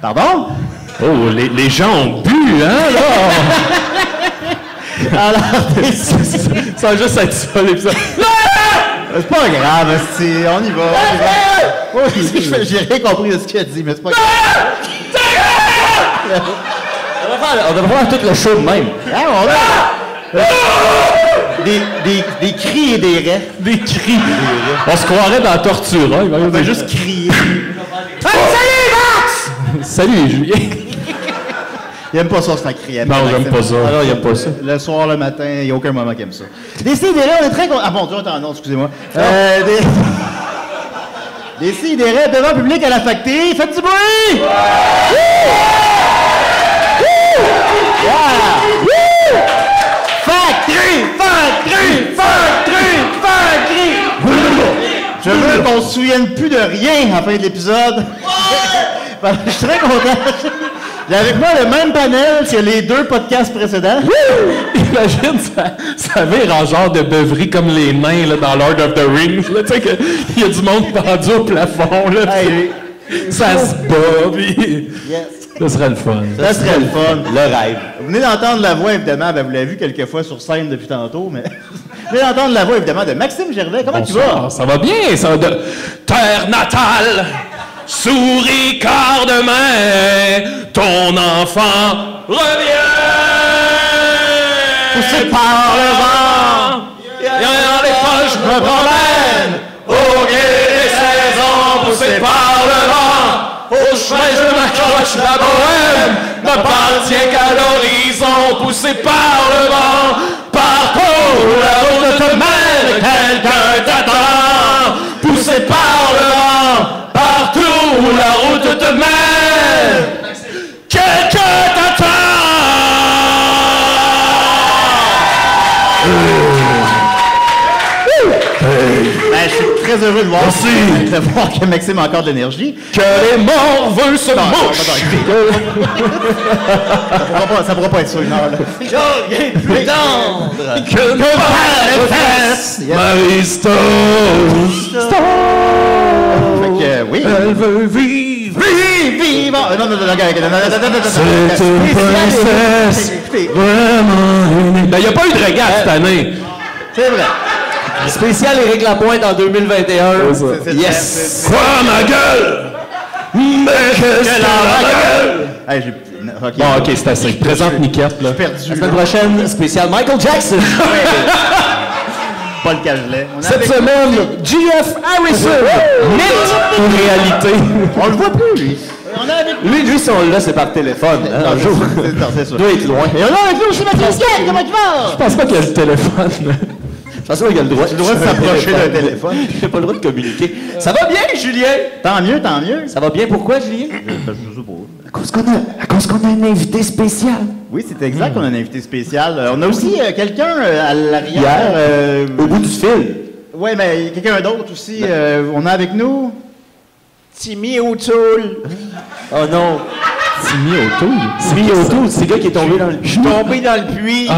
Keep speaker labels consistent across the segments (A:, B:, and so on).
A: Pardon?
B: Oh, les gens ont bu, hein, là!
A: Alors,
B: ça va juste être ça, l'épisode.
A: c'est pas grave, on y va. Oui, j'ai rien compris de ce qu'il a dit, mais c'est pas grave.
C: On devrait faire tout le show de même.
A: Des cris et des rêves.
B: Des cris. On se croirait dans la torture, hein?
A: On va juste crier.
C: Salut, Max!
B: Salut, Julien.
A: Il aime pas ça, c'est un cri.
B: Non, j'aime pas ça.
C: Alors, il aime pas ça.
A: Le soir, le matin, il n'y a aucun moment qui aime ça. Décidérez, on est très contents. Ah bon, attends, non, excusez-moi. Décidérez, devant public à la factée, faites du bruit! Factry! Je veux qu'on se souvienne plus de rien à la fin de l'épisode. Je suis très content. J'ai avec moi le même panel que les 2 podcasts précédents.
B: Imagine, ça vire en genre de beuverie comme les nains là, dans Lord of the Rings. Tu sais qu'il y a du monde pendu au plafond. Là, ça se bat. Puis...
A: Yes.
B: Ça serait le fun.
A: Ça serait le fun. Le rêve. Vous venez d'entendre la voix, évidemment, vous l'avez vu quelques fois sur scène depuis tantôt, mais... Vous venez d'entendre la voix, évidemment, de Maxime Gervais. Comment tu vas?
B: Ça va bien, ça va de... Terre natale, souris quart de main, ton enfant revient.
A: Poussé par le vent,
B: dans les poches, je me promène, au gré des saisons, poussé par le vent. Au chemin, je m'accroche, la bohème n'appartient qu'à l'horizon, poussé par le vent. Parcours la route te mène, quelqu'un t'attend, poussé par le vent. Partout où la route te mène, quelqu'un t'attend.
A: Je suis très heureux de voir, que Maxime a encore de l'énergie.
B: Que les morts veulent se moucher.
A: Ça pourra pas être ça, une heure, là.
C: Plus tendre!
B: Que nos fesses, Marie-Stone.
A: Fait que, oui.
B: Elle veut vivre.
A: Vive! Non,
B: C'est une princesse. Vraiment. Il n'y a pas eu de regard cette année.
A: C'est vrai.
C: Spécial Éric Lapointe en 2021.
A: Yes!
B: Quoi, ma gueule? Mais qu'est-ce que la gueule?
A: Hey,
B: Bon, ok, c'est assez. Présente Niquette, là.
A: perdu.
C: La semaine prochaine, spécial Michael Jackson.
A: Pas le cagelet.
B: Cette semaine, G.F. Harrison. Mythe ou réalité?
A: On le voit plus, lui.
C: Lui, si on l'a, c'est par téléphone. Un jour.
A: C'est sûr.
C: Il doit être loin.
A: Et on a avec nous aussi Mathieu Skett, comment tu vas?
B: Je pense pas qu'il y a le téléphone.
C: Je pense pas qu'il a le droit.
A: Tu dois s'approcher d'un téléphone.
C: J'ai pas le droit de communiquer. Ça va bien, Julien?
A: Tant mieux, tant mieux.
C: Ça va bien, pourquoi, Julien?
A: Je sais pas.
C: À cause qu'on a un invité spécial.
A: Oui, c'est exact qu'on a un invité spécial. On a aussi quelqu'un à l'arrière.
C: Au bout du fil.
A: Oui, mais quelqu'un d'autre aussi. On a avec nous Timmy O'Toole.
C: Oh non.
B: Timmy O'Toole?
C: Timmy O'Toole, c'est le gars qui est tombé dans le puits.
A: Tombé dans le puits.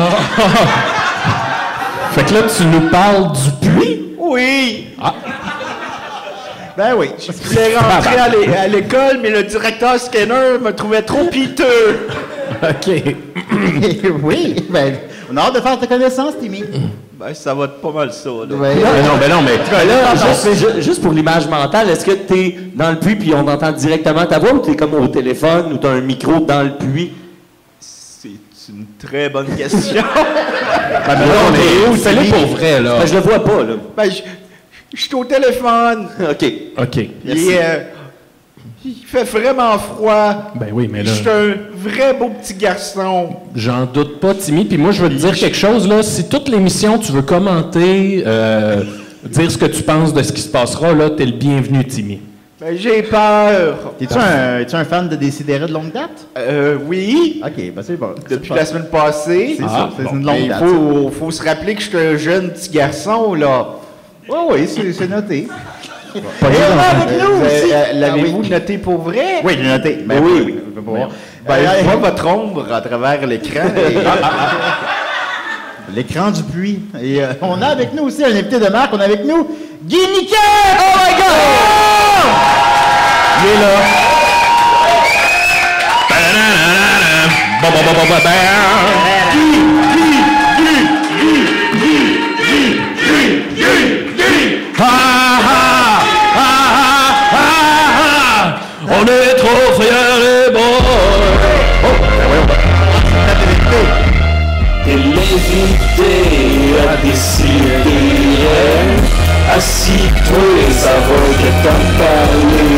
B: Fait que là, tu nous parles du puits?
A: Oui. Ben oui. Je voulais rentrer à l'école, mais le directeur Skinner me trouvait trop piteux.
B: OK.
A: Oui, ben, on a hâte de faire ta connaissance, Timmy.
D: Ben, ça va être pas mal ça, là.
A: Ouais.
B: Mais non, mais...
C: Là, juste pour l'image mentale, est-ce que t'es dans le puits puis on entend directement ta voix ou t'es comme au téléphone ou t'as un micro dans le puits?
D: C'est une très bonne question.
B: Fais-le pour vrai, là.
C: Ben, je le vois pas, là.
D: Ben, je suis au téléphone.
C: OK.
D: Il fait vraiment froid.
B: Ben oui, mais là...
D: Je suis un vrai beau petit garçon.
B: J'en doute pas, Timmy. Puis moi, je veux te dire quelque chose, là. Si toute l'émission, tu veux commenter, dire ce que tu penses de ce qui se passera, là, t'es le bienvenu, Timmy.
D: Ben, j'ai peur.
A: Es-tu un fan de Décideret de longue date?
D: Oui.
A: OK, ben c'est bon.
D: Depuis la semaine passée.
A: C'est ça, c'est une
D: Mais
A: longue
D: il
A: date.
D: faut se rappeler que je suis un jeune petit garçon, là.
A: Oui, c'est noté.
D: Et avec nous aussi. L'avez-vous noté pour vrai?
A: Oui, je l'ai noté. Ben
D: Oui.
A: je peux pas voir.
D: Ben, je vois votre ombre à travers l'écran.
A: L'écran du puits. Et on a avec nous aussi un invité de marque. On a avec nous Guy Niquet! Oh my God! Il est là.
B: On est trop fiers, les boys!
E: T'es l'invité à décider. Assis-toi, ça va que t'en parler.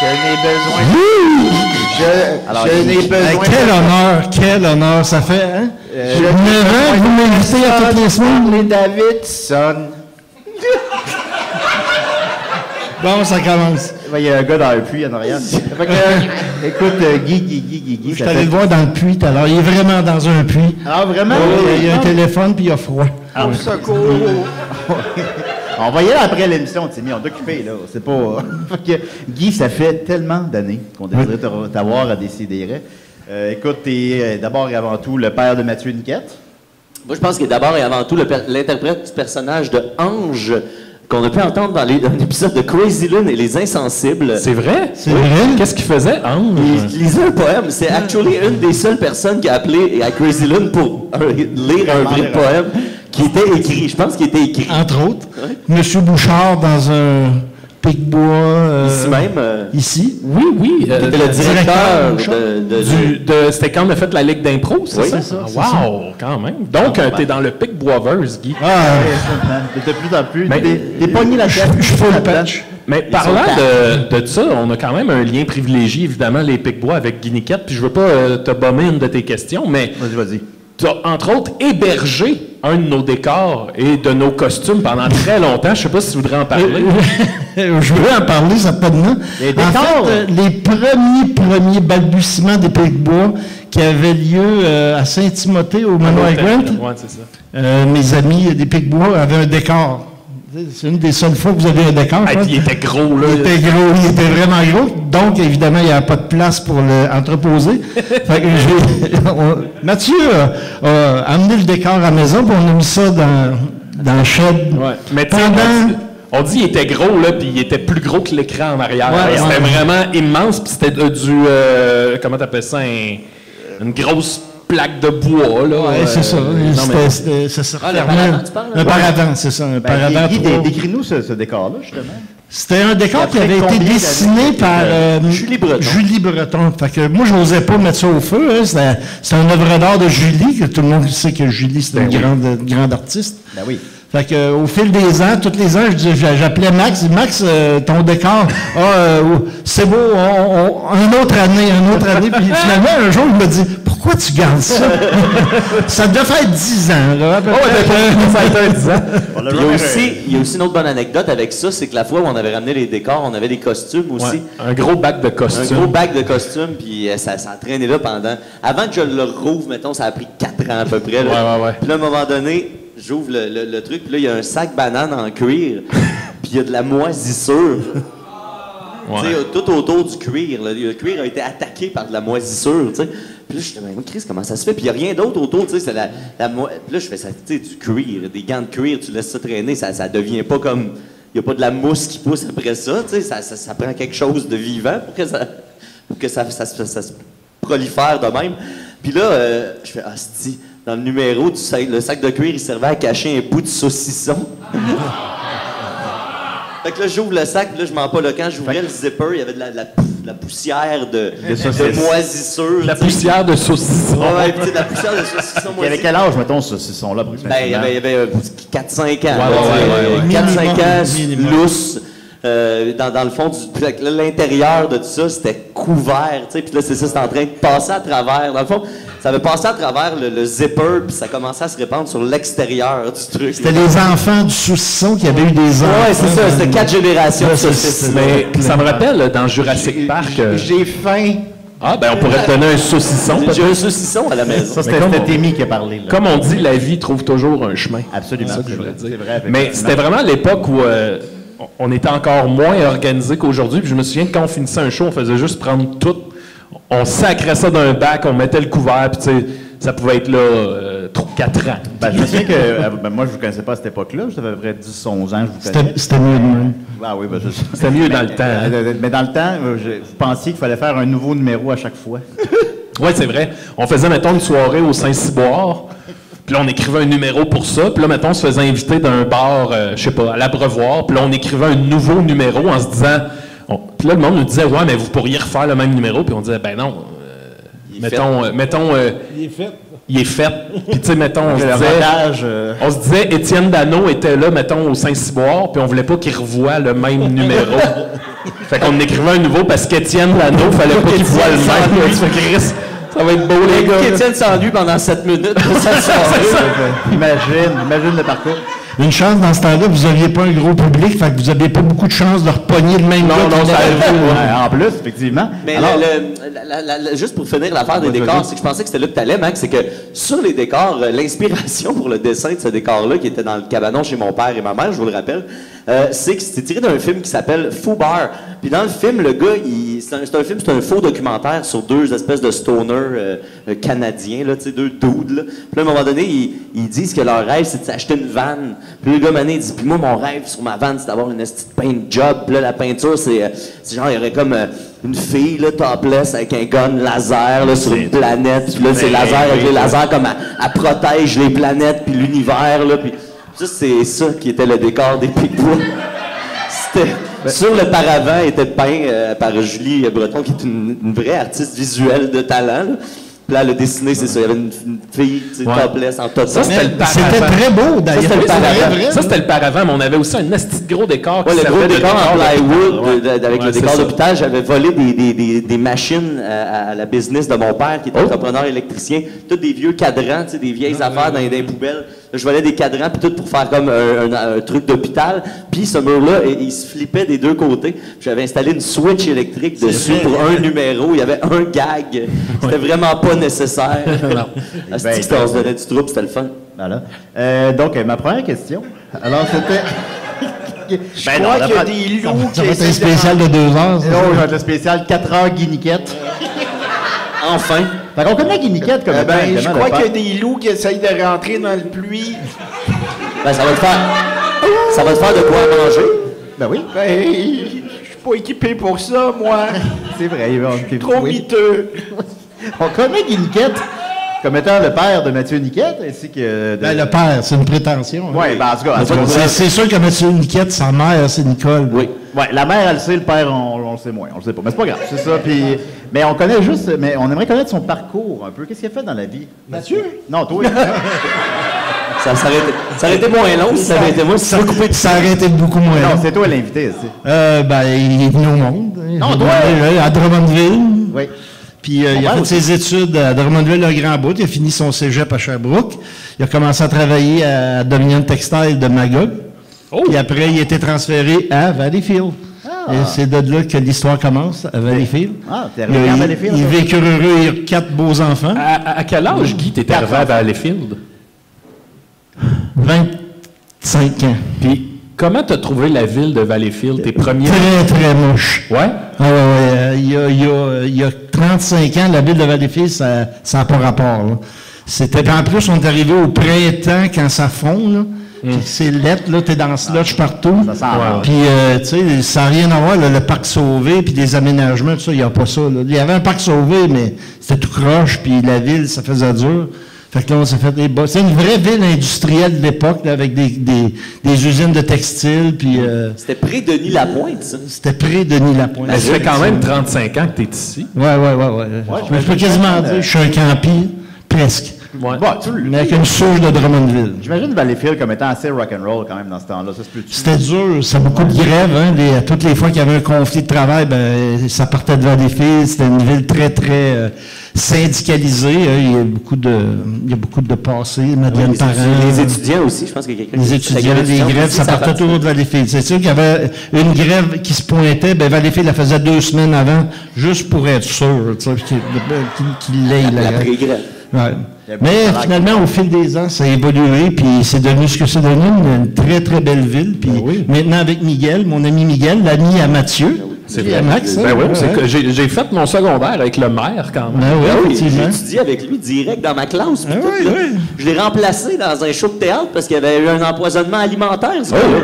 D: Je n'ai besoin.
F: Quel honneur, ça fait, hein? 9 ans que vous m'invitez à toutes les semaines.
D: Les Davidson.
F: Bon, ça commence.
A: Il y a un gars dans le puits en arrière. Fait que, écoute, Guy.
F: Je suis allé le voir dans le puits tout à l'heure. Il est vraiment dans un puits.
A: Ah, vraiment?
F: Il y a un téléphone puis il a froid.
A: Au secours! On va y aller après l'émission, Timmy. On est occupé, là. C'est pas... Fait que, Guy, ça fait tellement d'années qu'on désirait t'avoir à Décideret. Écoute, t'es d'abord et avant tout le père de Mathieu Niquette.
C: Moi, je pense qu'il est d'abord et avant tout l'interprète du personnage de Ange qu'on a pu entendre dans un épisode de Crazy Lune et les Insensibles.
B: C'est vrai?
F: C'est vrai?
B: Qu'est-ce qu'il faisait, Ange?
C: Il lisait un poème. C'est actually une des seules personnes qui a appelé à Crazy Lune pour lire un vrai poème qui était écrit. Je pense qu'il était écrit.
F: Entre autres, Monsieur Bouchard dans un pic-bois.
C: Ici même.
F: Ici.
B: Oui.
C: C'était le directeur
B: c'était quand on a fait la Ligue d'impro, c'est
C: Oui,
B: ça?
F: c'est ça, c'est
B: Wow, quand même. Donc, t'es dans le pic boiveuse, Guy.
A: De plus en plus.
B: Mais-
A: T'es pogné la tête.
F: Je fais le patch.
B: Mais parlant de ça, on a quand même un lien privilégié, évidemment, les Pic-Bois avec Guy Niquette, puis je veux pas te bomber une de tes questions, mais
A: Vas-y.
B: tu as, entre autres, hébergé un de nos décors et de nos costumes pendant très longtemps. Je sais pas si tu voudrais en parler.
F: Je voulais en parler, ça n'a pas de nom.
A: Les
F: En
A: décors.
F: fait, les premiers balbutiements des Pic-Bois qui avaient lieu à Saint-Timothée, au Manoir Grant,
B: Ouais, c'est ça.
F: mes amis des Pic-Bois avaient un décor. C'est une des seules fois que vous avez un décor.
B: Et
F: je pense.
B: puis il était gros, là.
F: Il était gros, il était vraiment gros. Donc, évidemment, il n'y avait pas de place pour l'entreposer. Fait que Mathieu a amené le décor à la maison, puis on a mis ça dans le shed.
B: Ouais. Mais tu sais, on dit qu'il était gros, là, puis il était plus gros que l'écran en arrière.
F: Ouais,
B: C'était
F: ouais.
B: vraiment immense, puis c'était comment t'appelles ça, une grosse plaque de bois, là.
F: Ouais, c'est ça.
B: non, mais-
F: Ça se
C: Ah, le
F: refermait.
C: paravent, tu parles, là?
F: Un paravent, c'est ça. Un paravent.
A: Guy,
F: trois.
A: décris-nous ce décor-là, justement.
F: C'était un décor qui
A: Après
F: avait été
A: combien
F: dessiné
A: d'années?
F: par
C: Julie Breton.
F: Julie Breton. Fait que moi, je n'osais pas mettre ça au feu. Hein. C'est un œuvre d'art de Julie, que tout le monde sait que Julie, c'est une grande artiste.
A: Ben oui.
F: Fait que, au fil des ans, tous les ans, j'appelais Max. Je dis, Max, ton décor, c'est beau, une autre année. Puis finalement, un jour, il m'a dit, pourquoi tu gardes ça? Ça devait faire 10 ans, là. à peu près.
B: Ça a été un 10 ans.
C: Puis il y a aussi une autre bonne anecdote avec ça, c'est que la fois où on avait ramené les décors, on avait des costumes aussi.
B: Ouais, un gros bac de costumes.
C: Un gros bac de costumes, puis ça a traîné là pendant... Avant que je le rouvre, mettons, ça a pris 4 ans à peu près. Là.
B: Ouais.
C: Puis là, à un moment donné, j'ouvre le truc, puis là, il y a un sac banane en cuir, puis il y a de la moisissure.
B: Ouais.
C: Tu sais, tout autour du cuir. Là. Le cuir a été attaqué par de la moisissure, tu sais. Puis là, je me dis, Chris, comment ça se fait? Puis il n'y a rien d'autre autour, tu sais, c'est la Puis là, je fais ça, tu sais, du cuir, des gants de cuir, tu laisses ça traîner, ça devient pas comme... Il n'y a pas de la mousse qui pousse après ça, tu sais, ça prend quelque chose de vivant pour que ça se prolifère de même. Puis là, je fais, hostie, dans le numéro, le sac de cuir, il servait à cacher un bout de saucisson. Fait que là, j'ouvre le sac, puis là, je m'en pas le camp, j'ouvrais le zipper, il y avait de la poussière de moisissure.
B: La poussière de saucisson.
C: Ouais, puis de la poussière de saucisson.
A: Il y avait quel âge, mettons, ce saucisson-là?
C: Ben, il y avait 4-5 ans.
B: Ouais.
C: 4-5 ans, lousse. Dans le fond, l'intérieur de tout ça, c'était couvert, tu sais, puis là, c'est ça, c'était en train de passer à travers. Dans le fond, ça avait passé à travers le zipper, puis ça commençait à se répandre sur l'extérieur du truc.
F: C'était les enfants du saucisson qui avaient eu des enfants.
C: Ouais, c'est ça, c'était 4 générations de saucisson.
B: Mais ça me rappelle, dans Jurassic Park...
D: J'ai faim.
B: Ah, ben on pourrait te donner un saucisson.
C: J'ai un saucisson à la maison.
A: Ça, c'était Témy qui a parlé. Là.
B: Comme on dit, la vie trouve toujours un chemin.
A: Absolument.
B: C'est ça que je voulais dire.
A: C'est vrai,
B: mais c'était vraiment l'époque où on était encore moins organisé qu'aujourd'hui. Puis je me souviens que quand on finissait un show, on faisait juste prendre tout. On sacrait ça d'un bac, on mettait le couvert, puis tu sais, ça pouvait être là 4 ans.
A: Ben, je me souviens que moi, je ne vous connaissais pas à cette époque-là. J'avais à peu près 10, 11 ans, je vous connais.
F: C'était mieux de même.
A: Ah oui, ben,
B: C'était mieux dans le temps.
A: Mais dans le temps, vous pensiez qu'il fallait faire un nouveau numéro à chaque fois.
B: Oui, c'est vrai. On faisait, mettons, une soirée au Saint-Cyboire. Puis là, on écrivait un numéro pour ça. Puis là, mettons, on se faisait inviter d'un bar, je sais pas, à l'Abreuvoir. Puis là, on écrivait un nouveau numéro en se disant... Puis là, le monde nous disait, ouais, mais vous pourriez refaire le même numéro. Puis on disait, ben non. Il est fait. Il est fait. Puis tu sais, mettons, on se disait, Étienne Dano était là, mettons, au Saint-Cyboire. Puis on voulait pas qu'il revoie le même numéro. Fait qu'on écrivait un nouveau parce qu'Étienne Dano, fallait pas qu'il voie le même. Tu fais, Chris, ça va être beau, les gars.
C: Étienne s'ennuie pendant 7 minutes.
A: Imagine le parcours.
F: Une chance, dans ce temps-là, vous n'aviez pas un gros public, fait que vous n'aviez pas beaucoup de chance de repogner le même gars.
A: Non, ça arrive. En plus, effectivement.
C: Mais alors, juste pour finir l'affaire des décors, c'est que je pensais que c'était là que tu allais, Max, c'est que sur les décors, l'inspiration pour le dessin de ce décor-là, qui était dans le cabanon chez mon père et ma mère, je vous le rappelle, c'est que c'était tiré d'un film qui s'appelle Foo Bar. Puis dans le film, le gars, c'est un faux documentaire sur 2 espèces de stoners canadiens, là, tu sais, 2 dudes, là. Puis là, à un moment donné, ils disent que leur rêve, c'est de s'acheter une vanne. Puis le gars, mané, il dit, puis moi, mon rêve sur ma vanne, c'est d'avoir une petite paint job. Puis là, la peinture, c'est genre, il y aurait comme une fille, là, topless, avec un gun laser, là, sur une planète. Puis là, c'est laser, avec les lasers, comme elle protège les planètes, puis l'univers, là. Puis ça, c'est ça qui était le décor des Pic-Bois. C'était... Sur le paravent était peint par Julie Breton, qui est une vraie artiste visuelle de talent, là. Puis là, le dessiné, c'est ça. Il y avait une fille, tu sais, topless, en top.
B: Ça, c'était le paravent.
F: C'était très beau, d'ailleurs.
B: Ça, c'était le paravent, mais on avait aussi un esti de gros décor.
C: Ouais, le gros décor en plywood, avec le décor d'hôpital. J'avais volé des machines à la business de mon père, qui était entrepreneur électricien. Tous des vieux cadrans, tu sais, des vieilles affaires dans les poubelles. Là, je volais des cadrans, puis tout pour faire comme un truc d'hôpital. Puis ce mur-là, il se flippait des 2 côtés. J'avais installé une switch électrique dessus pour un numéro. Il y avait un gag. C'était vraiment pas nécessaire. On se donnait du trouble, c'était le fun.
A: Voilà. Donc, ma première question. Alors, c'était...
D: Je crois qu'il y a des loups qui...
F: Ça va être un spécial de 2 heures.
A: Non, je vais être le spécial 4 heures Guiniquette.
C: Enfin.
A: Fait qu'on connaît Guiniquette comme
D: je crois qu'il y a des loups qui essayent de rentrer dans le pluie.
C: Ben, ça va te faire de quoi manger.
A: Ben oui.
D: Ben, je suis pas équipé pour ça, moi.
A: C'est vrai.
D: Trop miteux.
A: On connaît Guiniquette comme étant le père de Mathieu Niquette, ainsi que...
F: Ben, le père, c'est une prétention.
A: Oui, ben, en tout cas...
F: C'est sûr que Mathieu Niquette, sa mère, c'est Nicole.
A: Oui. Ouais, la mère, elle le sait, le père, on le sait moins. On le sait pas. Mais c'est pas grave, c'est ça. Puis, mais on connaît juste... Mais on aimerait connaître son parcours un peu. Qu'est-ce qu'il a fait dans la vie?
D: Mathieu?
A: Non, toi.
C: Ça aurait été moins long si ça avait été moi.
F: Ça aurait été beaucoup moins long.
A: Non, c'est toi l'invité, tu sais.
F: Ben, il est venu au monde.
A: Non, toi!
F: À Drummondville.
A: Oui.
F: Puis il a fait ses études à Drummondville-le-Grand-Bout. Il a fini son cégep à Sherbrooke. Il a commencé à travailler à Dominion Textile de Magog. Puis après, il a été transféré à Valleyfield. Et c'est de là que l'histoire commence, à Valleyfield.
A: Ah, t'es arrivé à Valleyfield?
F: Il vécu heureux, il a 4 beaux enfants.
B: À quel âge, Guy, t'es arrivé à Valleyfield?
F: 25 ans.
B: Puis, comment t'as trouvé la ville de Valleyfield, tes premiers...
F: Très, très moche.
B: Ouais?
F: Ah ouais. Il y a 35 ans, la ville de Valleyfield, ça n'a pas rapport. Là. C'était, en plus, on est arrivé au printemps quand ça fond, là. C'est lettre, là, t'es dans le sludge partout.
A: Ça sent
F: Puis, tu sais, ça n'a rien à voir, là, le parc sauvé, puis des aménagements, tout ça, il n'y a pas ça. Là. Il y avait un parc sauvé, mais c'était tout croche, puis la ville, ça faisait dur. Fait que là, on s'est fait des bas. C'est une vraie ville industrielle de l'époque, là, avec des usines de textiles, puis...
C: C'était près de Denis Lapointe, ça.
F: C'était près de Denis Lapointe.
B: Ça fait quand même 35 ans que tu es ici.
F: Ouais. Je peux quasiment dire que je suis un campi, presque.
B: Ouais.
D: Bon,
F: Mais avec une souche de Drummondville.
D: j'imagine Valleyfield comme étant assez rock'n'roll quand même dans ce temps-là. Ça se peut-tu?
F: C'était dur, c'est beaucoup de grèves. Hein. Toutes les fois qu'il y avait un conflit de travail, ben, ça partait de Valleyfield. C'était une ville très, très syndicalisée. Hein. Il y a beaucoup de passés, Madeleine Parent.
C: Les étudiants aussi, je pense qu'il y a quelqu'un
F: Les étudiants, les grèves, ça partait toujours de Valleyfield. C'est sûr qu'il y avait une grève qui se pointait, ben Valleyfield la faisait 2 semaines avant, juste pour être sûr, tu sais, qu'il l'aille
C: la pré-grève.
F: Ouais. Mais finalement, au fil des ans, ça a évolué, puis c'est devenu ce que c'est devenu, une très, très belle ville. Puis maintenant, avec Miguel, mon ami Miguel, l'ami à Mathieu,
B: C'est
F: puis
B: vrai.
F: à Max.
B: Ben
F: hein,
B: oui,
F: ouais.
B: c'est que j'ai fait mon secondaire avec le maire quand même.
F: Ben oui,
C: Ah oui, j'ai
F: effectivement.
C: étudié avec lui direct dans ma classe. puis
F: Ah
C: tout,
F: oui,
C: là.
F: oui.
C: Je l'ai remplacé dans un show de théâtre parce qu'il y avait eu un empoisonnement alimentaire. ce gars-là.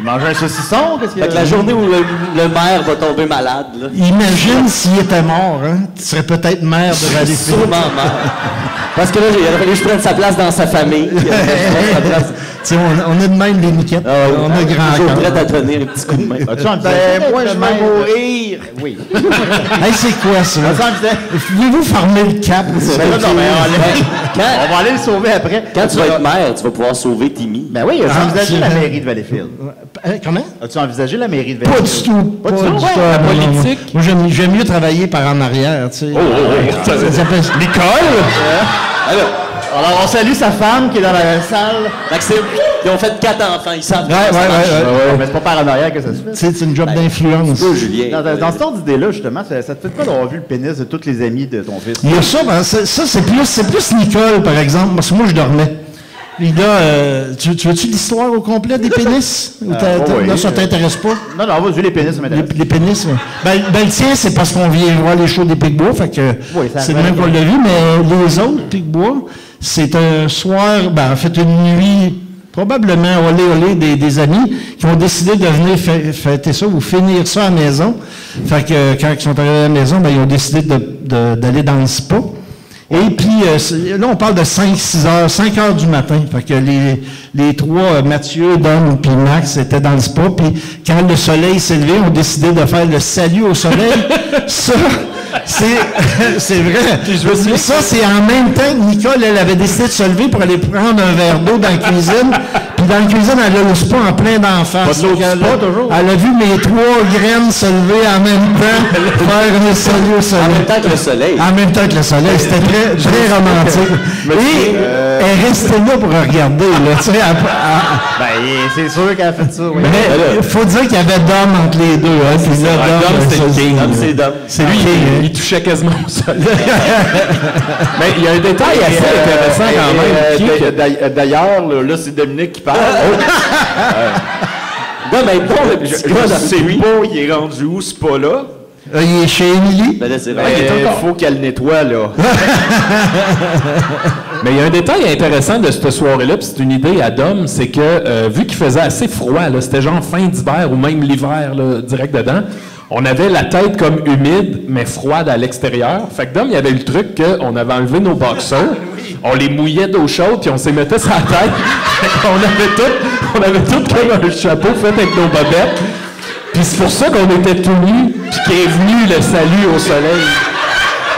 D: Il mangeait un saucisson? Qu'est-ce qu'il y
C: Fait que la journée où le maire va tomber malade, là,
F: Imagine s'il était mort, hein? Tu serais peut-être maire de Valleyfield.
C: sûrement mort. Parce que là, il aurait fallu que je prenne sa place dans sa famille. Il aurait fallu que je prenne sa place.
F: Tu sais, on a de même des niquettes. On a grand
C: Toujours
F: cœur.
C: prêt à donner un petit coup de main.
D: As-tu envisagé
A: moi, je vais mourir.
D: Oui.
F: Hey, c'est quoi ça?
D: As-tu envisagé...
F: Pouvez-vous farmer le cap?
D: Ben là, non, mais on va aller le sauver après.
C: Quand tu vas être maire, tu vas pouvoir sauver Timmy.
D: Ben oui, as-tu envisagé
F: c'est
D: la
F: vrai.
D: mairie de Valleyfield?
F: Comment?
D: As-tu envisagé la mairie de
F: Pas
D: Valleyfield?
F: du tout. Pas du tout.
B: La
F: Non, non,
B: politique?
F: non. Moi, j'aime mieux travailler par en arrière, tu sais. Ça s'appelle...
D: Alors, on salue sa femme qui est dans la salle.
C: Maxime, ils ont fait 4 enfants, ils savent.
F: Ouais.
D: Mais c'est pas par en arrière que ça se fait.
F: Tu sais, c'est une job d'influence.
C: Toi, Julien.
D: Dans ce genre d'idée-là, justement, ça te fait pas d'avoir vu le pénis de tous les amis de ton fils?
F: Il y a ça, ben, ça c'est plus Nicole, par exemple, parce que moi, je dormais. Puis là, tu veux-tu l'histoire au complet des pénis? Ou
D: oui.
F: là, ça t'intéresse pas?
D: Non, vas-y, les pénis, ça m'intéresse.
F: Les pénis, ouais. Ben, le tien, c'est parce qu'on vient voir les shows des Picbois, fait que
D: Oui, ça
F: c'est le
D: va
F: même qu'on l'a vu, mais les autres Picbois, c'est un soir, ben, en fait, une nuit, probablement olé des amis qui ont décidé de venir fêter ça ou finir ça à la maison. Fait que quand ils sont arrivés à la maison, ben, ils ont décidé d'aller dans le spa. Et puis, là, on parle de 5 heures du matin. Fait que les trois, Mathieu, Dom puis Max, étaient dans le spa. Puis, quand le soleil s'est levé, on a décidé de faire le salut au soleil. Ça, c'est vrai. Ça, c'est en même temps que Nicole, elle avait décidé de se lever pour aller prendre un verre d'eau dans la cuisine. Puis, dans la cuisine, elle a le spa en plein d'enfants.
D: Pas de l'eau du spa, toujours?
F: Elle a vu mes 3 graines se lever en même temps, faire le salut au soleil.
C: En même temps que le soleil.
F: En même temps que le soleil. C'était très, très romantique. Et elle restait là pour regarder. Là, tu sais,
D: Ben, c'est sûr qu'elle a fait ça, oui.
F: mais il faut dire qu'il y avait Dom entre les deux. Hein, puis là,
B: Dom, c'était le king.
C: Dom, c'est Dom.
F: C'est
B: Lui,
F: lui qui
B: il touchait quasiment au sol. Mais il y a un détail assez intéressant quand même.
G: D'ailleurs, là, c'est Dominique qui parle.
C: Dom, mais bon, le petit
G: Je
C: gars, dans
G: sais
C: lui.
G: pas, il est rendu où, ce pas-là?
F: il est chez Émilie.
C: Ben là, c'est
G: Ben,
C: vrai.
G: il faut qu'elle nettoie, là.
B: Mais il y a un détail intéressant de cette soirée-là, puis c'est une idée à Dom, c'est que vu qu'il faisait assez froid, là, c'était genre fin d'hiver ou même l'hiver, là, direct dedans, on avait la tête comme humide, mais froide à l'extérieur. Fait que Dom, il y avait eu le truc qu'on avait enlevé nos boxers, on les mouillait d'eau chaude, puis on s'y mettait sur la tête. on avait tout comme un chapeau fait avec nos bobettes. Puis c'est pour ça qu'on était tout nus, puis qu'est venu le salut au soleil.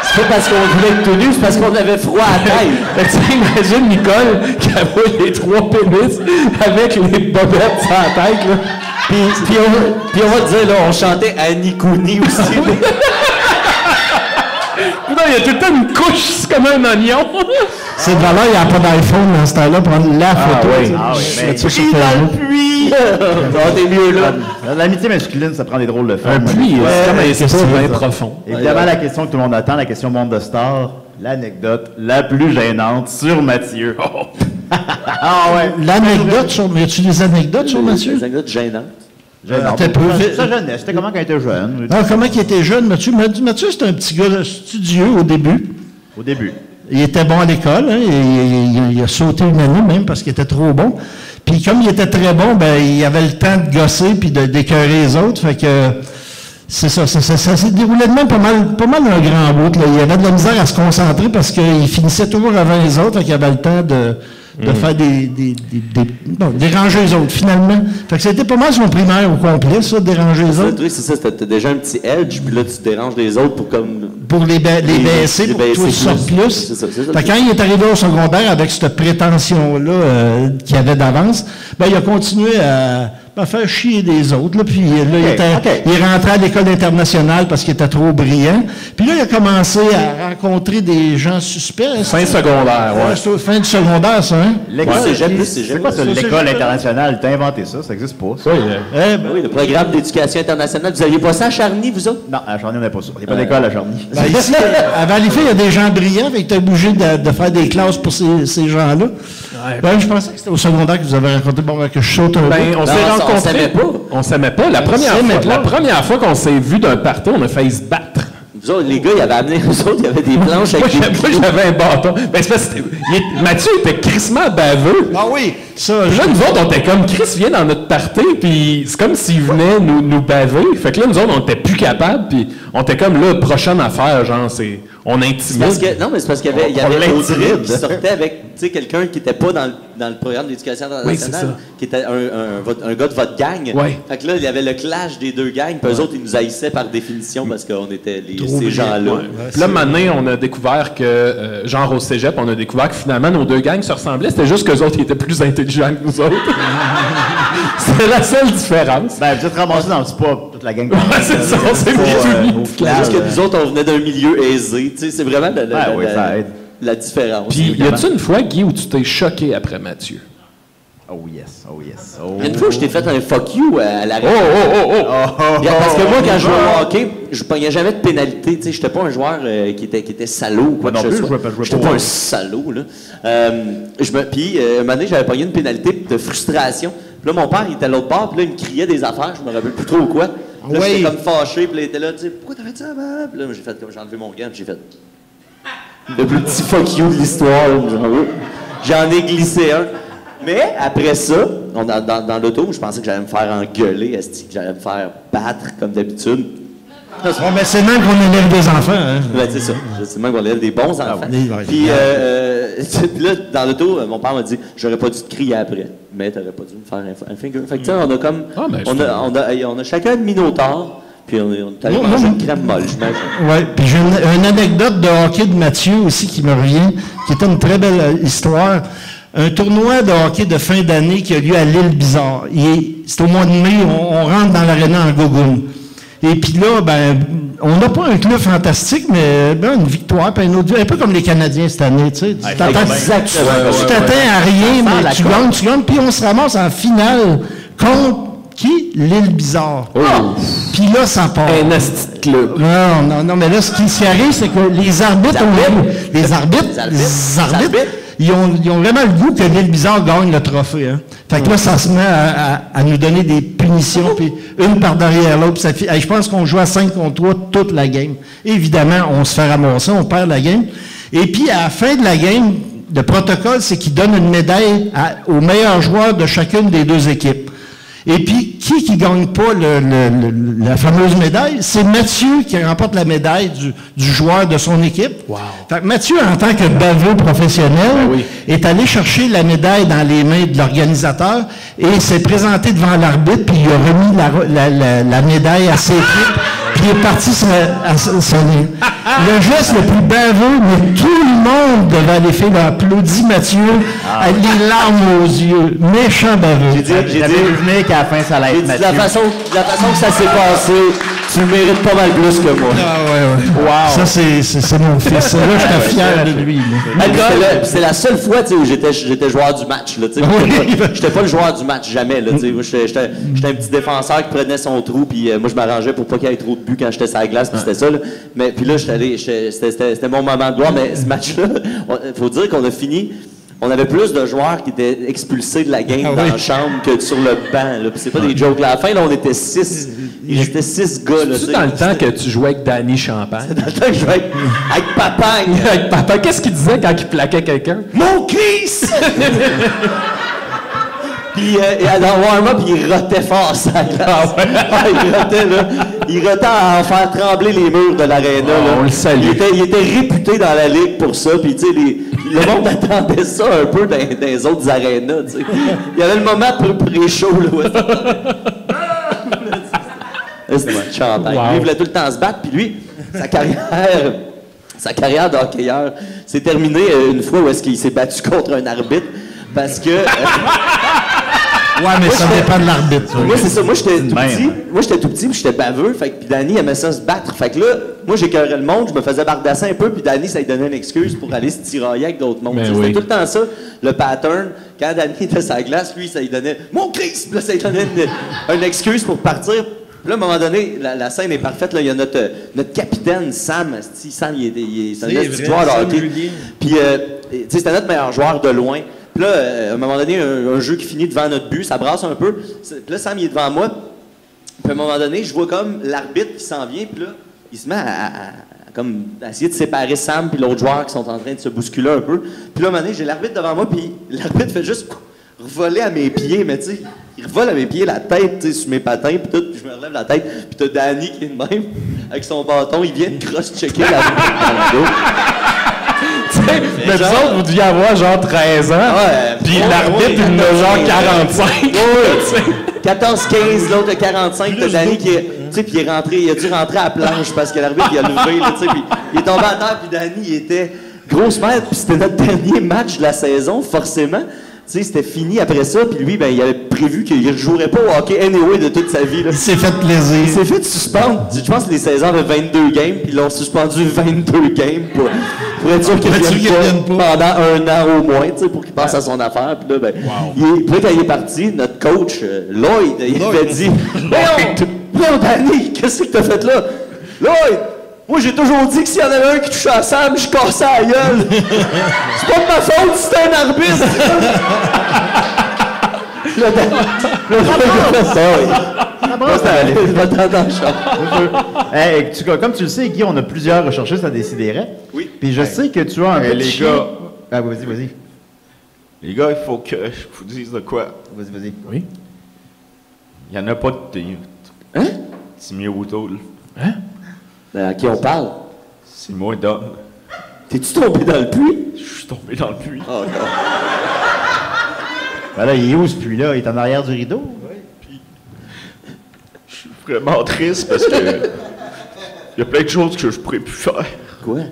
C: C'est pas parce qu'on voulait être tout nu, c'est parce qu'on avait froid à la tête.
B: Fait que tu imagines Nicole qui avait les 3 pénis avec les bobettes sur la tête, là.
C: Puis on va te dire, là, on chantait Annie Cooney aussi.
B: Non, il y a tout le temps une couche, c'est comme un oignon.
F: C'est de valeur, il n'y a pas d'iPhone dans ce temps-là, prendre la photo.
D: oui.
F: tu sais.
D: Ah oui,
F: Je
D: mais
F: mets ça sur
D: puis dans
F: Facebook.
D: le puits!
C: T'es mieux là.
D: L'amitié masculine, ça prend des drôles de
B: Un
D: formes.
B: puits, c'est comme un
F: qu'est-ce que
B: spa
F: tu veux
B: bien
F: dire?
B: profond.
D: Évidemment, la question que tout le monde attend, la question monde de star, l'anecdote la plus gênante sur Mathieu. Ah ouais.
F: L'anecdote sur... Mais as-tu des anecdotes sur Mathieu?
C: C'est une anecdote gênante.
D: Gênant.
F: T'as peu fait-
D: Sa jeunesse, c'était comment quand il était jeune?
F: Ah, comment il était jeune, Mathieu? Mathieu, c'était un petit gars studieux au début.
D: Au début.
F: Il était bon à l'école, hein, il a sauté une année même parce qu'il était trop bon. Puis comme il était très bon, ben il avait le temps de gosser puis d'écœurer les autres. Fait que C'est ça s'est déroulé de même pas mal un grand bout. Là. Il y avait de la misère à se concentrer parce qu'il finissait toujours avant les autres, donc il avait le temps de faire déranger les autres, finalement. Fait que c'était pas mal son primaire au complet, ça, déranger les autres.
C: Oui, c'est ça, c'était déjà un petit edge, puis là, tu déranges les autres
F: pour les baisser, pour que tu sortes plus.
C: C'est ça.
F: Fait que quand il est arrivé au secondaire avec cette prétention-là qu'il avait d'avance, ben il a continué à faire chier des autres. Là, puis là, il est rentré à l'école internationale parce qu'il était trop brillant. Puis là, il a commencé à rencontrer des gens suspects.
G: Fin secondaire, ouais.
F: Fin du secondaire, ça, hein?
C: C'est
D: quoi ça, l'école internationale? T'as inventé ça? Ça existe pas, ça.
C: Oui, le programme d'éducation internationale. Vous n'aviez pas ça à Charny, vous autres?
D: Non, à Charny, on n'a pas ça. Il n'y a pas d'école à Charny.
F: Ben, ici, à Valleyfield, il y a des gens brillants, fait que tu es obligé de faire des classes pour ces gens-là. Ben, je pensais que c'était au secondaire que vous avez rencontré, que je saute un peu.
G: On s'est rencontrés. On s'aimait pas. La première fois qu'on s'est vu d'un party, on a failli se battre.
C: Vous autres, les gars, ils avaient amené, eux autres, il y avait des planches avec
G: Moi, j'avais un bâton. Ben, c'est parce que Mathieu était crissement baveux.
F: Ah oui, ça.
G: Là, nous autres, on était comme, Chris vient dans notre party, puis c'est comme s'il venait nous baver. Fait que là, nous autres, on était plus capables, puis on était comme, là, prochaine affaire, genre, on intimide.
C: Non, mais c'est parce qu'il y avait Audrey qui sortait avec, tu sais, quelqu'un qui n'était pas dans le programme d'éducation internationale, qui était un gars de votre gang.
G: Ouais.
C: Fait que là, il y avait le clash des deux gangs, puis eux autres, ils nous haïssaient par définition parce qu'on était ces gens-là.
G: Puis là, maintenant, on a découvert que, genre au cégep, on a découvert que finalement, nos deux gangs se ressemblaient. C'était juste qu'eux autres, ils étaient plus intelligents que nous autres. C'est la seule différence.
D: Ben, vous êtes ramassés dans le spa, toute la gang.
G: C'est ça, on s'est mis
C: C'est juste que nous autres, on venait d'un milieu aisé. Tu sais, c'est vraiment la différence.
G: Puis, y a-tu une fois, Guy, où tu t'es choqué après Mathieu?
D: Oh yes.
C: Une fois, je t'ai fait un fuck you à la
G: Parce
C: que moi, quand je jouais au hockey, je pognais jamais de pénalité. Tu sais, j'étais pas un joueur qui était salaud ou quoi que ce soit. J'étais pas un salaud, là. Puis, un moment donné, j'avais pogné une pénalité de frustration. Puis là, mon père, il était à l'autre bord, puis là, il me criait des affaires, je me rappelle plus trop quoi. Là, j'étais comme fâché, puis là, il était là, tu sais, pourquoi t'as fait ça, maman? Puis là, j'ai fait comme, j'ai enlevé mon gant, puis j'ai fait le plus petit fuck you de l'histoire. J'en ai glissé un. Mais après ça, dans l'auto, je pensais que j'allais me faire engueuler, que j'allais me faire battre comme d'habitude.
F: Ouais, mais c'est même qu'on élève des enfants. Hein?
C: Ben, c'est ça. C'est même qu'on élève des bons enfants. Puis là, dans l'auto, mon père m'a dit j'aurais pas dû te crier après, mais t'aurais pas dû me faire un finger. Fait que, tu sais, on a comme. On a chacun de Minotaur. Puis on est allé manger une crème molle, j'imagine.
F: Oui, puis j'ai une anecdote de hockey de Mathieu aussi qui me revient, qui était une très belle histoire. Un tournoi de hockey de fin d'année qui a lieu à l'île Bizarre. C'est au mois de mai, on rentre dans l'aréna en gogoune. Et puis là, ben, on n'a pas un club fantastique, mais une victoire, puis un autre, un peu comme les Canadiens cette année, tu sais. Tu t'attends à rien, mais tu gagnes, puis on se ramasse en finale contre qui? L'île Bizarre. Puis là, ça part.
G: Un asti club.
F: Non, mais là, ce qui arrive, c'est que les arbitres ils ont vraiment le goût que l'île Bizarre gagne le trophée. Hein. Fait que là, ça se met à nous donner des punitions, puis une par derrière l'autre. Je pense qu'on joue à 5 contre 3 toute la game. Évidemment, on se fait ramasser, on perd la game. Et puis, à la fin de la game, le protocole, c'est qu'il donne une médaille aux meilleurs joueurs de chacune des deux équipes. Et puis, qui gagne pas la fameuse médaille? C'est Mathieu qui remporte la médaille du joueur de son équipe. Wow. Fait que Mathieu, en tant que baveux professionnel, est allé chercher la médaille dans les mains de l'organisateur et s'est présenté devant l'arbitre, puis il a remis la médaille à ses équipes, puis il est parti le geste le plus baveux, mais tout le monde devait aller faire l'applaudit Mathieu, avec les larmes aux yeux. Méchant baveux.
D: J'ai dit qu'à la fin, ça allait être Mathieu.
C: La façon que ça s'est passé, tu le mérites pas mal plus que moi.
F: Wow. Ça, c'est mon fils. Là, j'étais fier de lui.
C: C'est la seule fois où j'étais joueur du match. J'étais pas le joueur du match, jamais. J'étais un petit défenseur qui prenait son trou, puis moi, je m'arrangeais pour pas qu'il y ait trop de buts quand j'étais sur la glace, puis c'était ça. Mais puis là, c'était mon moment de gloire. Mais ce match-là, il faut dire qu'on a fini. On avait plus de joueurs qui étaient expulsés de la game dans la chambre que sur le banc. Puis c'est pas des jokes. Là, à la fin, là, on était 6. Il restait 6 gars.
G: C'est dans le temps que tu jouais avec Danny Champagne?
C: C'est dans le temps que je jouais avec Papagne.
G: Avec Papa. Qu'est-ce qu'il disait quand il plaquait quelqu'un?
C: Mon Chris! Puis dans le warm-up, il rotait fort sa glace. Il rotait, là. Il rotait à en faire trembler les murs de l'aréna. Là.
G: On le salue.
C: Il était réputé dans la ligue pour ça. Puis, tu sais, le monde attendait ça un peu dans les autres arénas, tu sais. Il y avait le moment pré-show, là. C'était un champagne.
G: Wow.
C: Lui, il voulait tout le temps se battre. Puis lui, sa carrière de hockeyeur s'est terminée une fois où est-ce qu'il s'est battu contre un arbitre. Parce que...
F: Ouais, mais ça dépend de l'arbitre.
C: Moi, c'est ça. Moi, j'étais tout
D: Même.
C: petit. Moi, j'étais tout petit, puis j'étais baveux. Fait que puis Danny aimait ça se battre. Fait que là, moi, j'écœurais le monde, je me faisais bardasser un peu, puis Danny, ça lui donnait une excuse pour aller se tirailler avec d'autres mondes.
G: Ben
C: C'était
G: oui.
C: tout le temps ça, le pattern. Quand Danny était sur la glace, lui, ça lui donnait « Mon Christ! » Puis là, ça lui donnait une excuse pour partir. Puis là, à un moment donné, la scène est parfaite. Là, il y a notre capitaine, Sam. Sam, il est c'est un petit joueur de hockey. Puis, tu sais, c'était notre meilleur joueur de loin. Puis là, à un moment donné, un jeu qui finit devant notre but, ça brasse un peu. Puis là, Sam, il est devant moi. Puis à un moment donné, je vois comme l'arbitre qui s'en vient. Puis là, il se met comme essayer de séparer Sam puis l'autre joueur qui sont en train de se bousculer un peu. Puis là, à un moment donné, j'ai l'arbitre devant moi. Puis l'arbitre fait juste revoler à mes pieds. Mais tu sais, il revole à mes pieds la tête, tu sais, sur mes patins. Puis tout, puis je me relève la tête. Puis t'as Danny qui est de même, avec son bâton. Il vient de cross-checker la dans le dos.
G: Mais vous autres, vous deviez avoir genre 13 ans.
C: Ouais,
G: Puis
C: ouais,
G: l'arbitre,
C: ouais,
G: il en a genre 45.
C: 14-15, l'autre 45, t'as Danny qui est. Tu sais, puis il a dû rentrer à la planche parce que l'arbitre, il a levé, là, tu sais, puis il est tombé à terre, puis Danny, il était grosse merde, puis c'était notre dernier match de la saison, forcément. Tu sais, c'était fini après ça, puis lui, ben, il avait prévu qu'il ne jouerait pas au hockey anyway de toute sa vie, là.
F: Il s'est fait plaisir.
C: Il s'est fait suspendre. Je pense que les saisons avaient 22 games, puis ils l'ont suspendu 22 games pour être sûr qu'il ne vienne pas pendant un an au moins, tu sais, pour qu'il passe à son affaire. Puis là, ben, puis là, quand il est parti, notre coach, Lloyd, il avait dit « Voyons, Danny, qu'est-ce que t'as fait là? Lloyd, moi, j'ai toujours dit que s'il y en avait un qui touchait à Sam, je cassais la gueule. C'est pas de ma faute si c'était un arbitre. »
D: Comme tu le sais, Guy, on a plusieurs recherchistes à Décideret.
C: Oui.
D: Puis je sais que tu as un petit
B: les
D: chien.
B: gars.
D: Ah, vas-y.
B: Les gars, il faut que je vous dise de quoi.
D: Vas-y.
G: Oui.
B: Il n'y en a pas de théâtre.
C: Hein?
B: Timmy O'Toole.
C: À qui on parle?
B: C'est moi, Dom.
C: T'es-tu tombé dans le puits?
B: Je suis tombé dans le puits.
C: Oh non.
D: Ben là, il est où ce puits-là? Il est en arrière du rideau?
B: Je suis vraiment triste parce que il y a plein de choses que je pourrais plus faire.
C: Quoi?
B: Je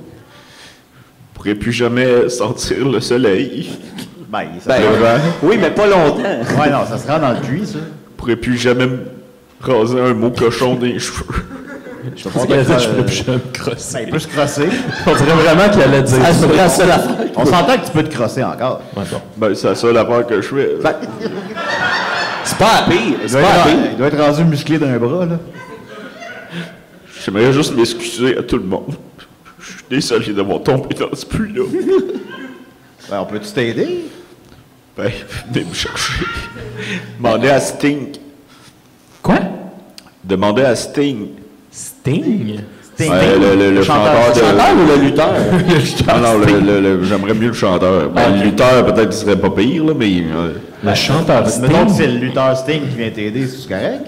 B: pourrais plus jamais sentir le soleil.
D: Ben,
C: Oui, mais pas longtemps.
D: ouais, non, ça se rend dans le puits, ça.
B: Je pourrais plus jamais me raser un mot cochon des cheveux.
D: Je
G: Je peux plus jamais me crosser.
D: Ben, il peut se crosser.
G: On dirait vraiment qu'il allait dire
C: Ah,
G: ça.
C: c'est la seule affaire.
D: On s'entend que tu peux te crosser encore.
B: Ben, c'est la seule affaire que je fais.
C: C'est pas à pire.
D: Il
C: C'est
D: doit,
C: pas à
D: être,
C: pire.
D: il doit être rendu musclé d'un bras, là.
B: J'aimerais juste m'excuser à tout le monde. Je suis désolé d'avoir tombé dans ce puits-là.
D: Ben, on peut-tu t'aider?
B: Ben, venez me chercher. Demandez à Sting.
G: Quoi?
B: Demandez à Sting.
G: Sting?
B: Le chanteur de...
C: Chanteur ou le lutteur?
B: Non, j'aimerais mieux le chanteur. Ben, le lutteur, peut-être qu'il serait pas pire, là, mais...
G: Le chanteur
D: Mettons que
G: Sting?
D: c'est le lutteur Sting qui vient t'aider, c'est correct?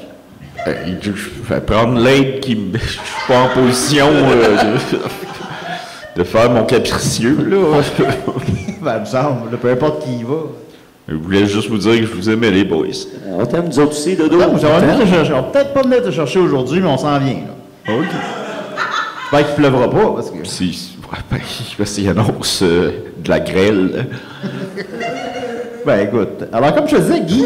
B: je vais prendre l'aide qui me... Je suis pas en position de faire mon capricieux, là.
D: Ben, il me semble, là, peu importe qui y va.
B: Je voulais juste vous dire que je vous aimais, les boys.
C: On t'aime, nous autres aussi, Dodo.
D: On va peut-être pas venir te chercher aujourd'hui, mais on s'en vient, là.
B: OK.
D: J'espère qu'il pleuvra pas, parce que...
B: Parce qu'il annonce de la grêle.
D: Ben, écoute. Alors, comme je te disais, Guy...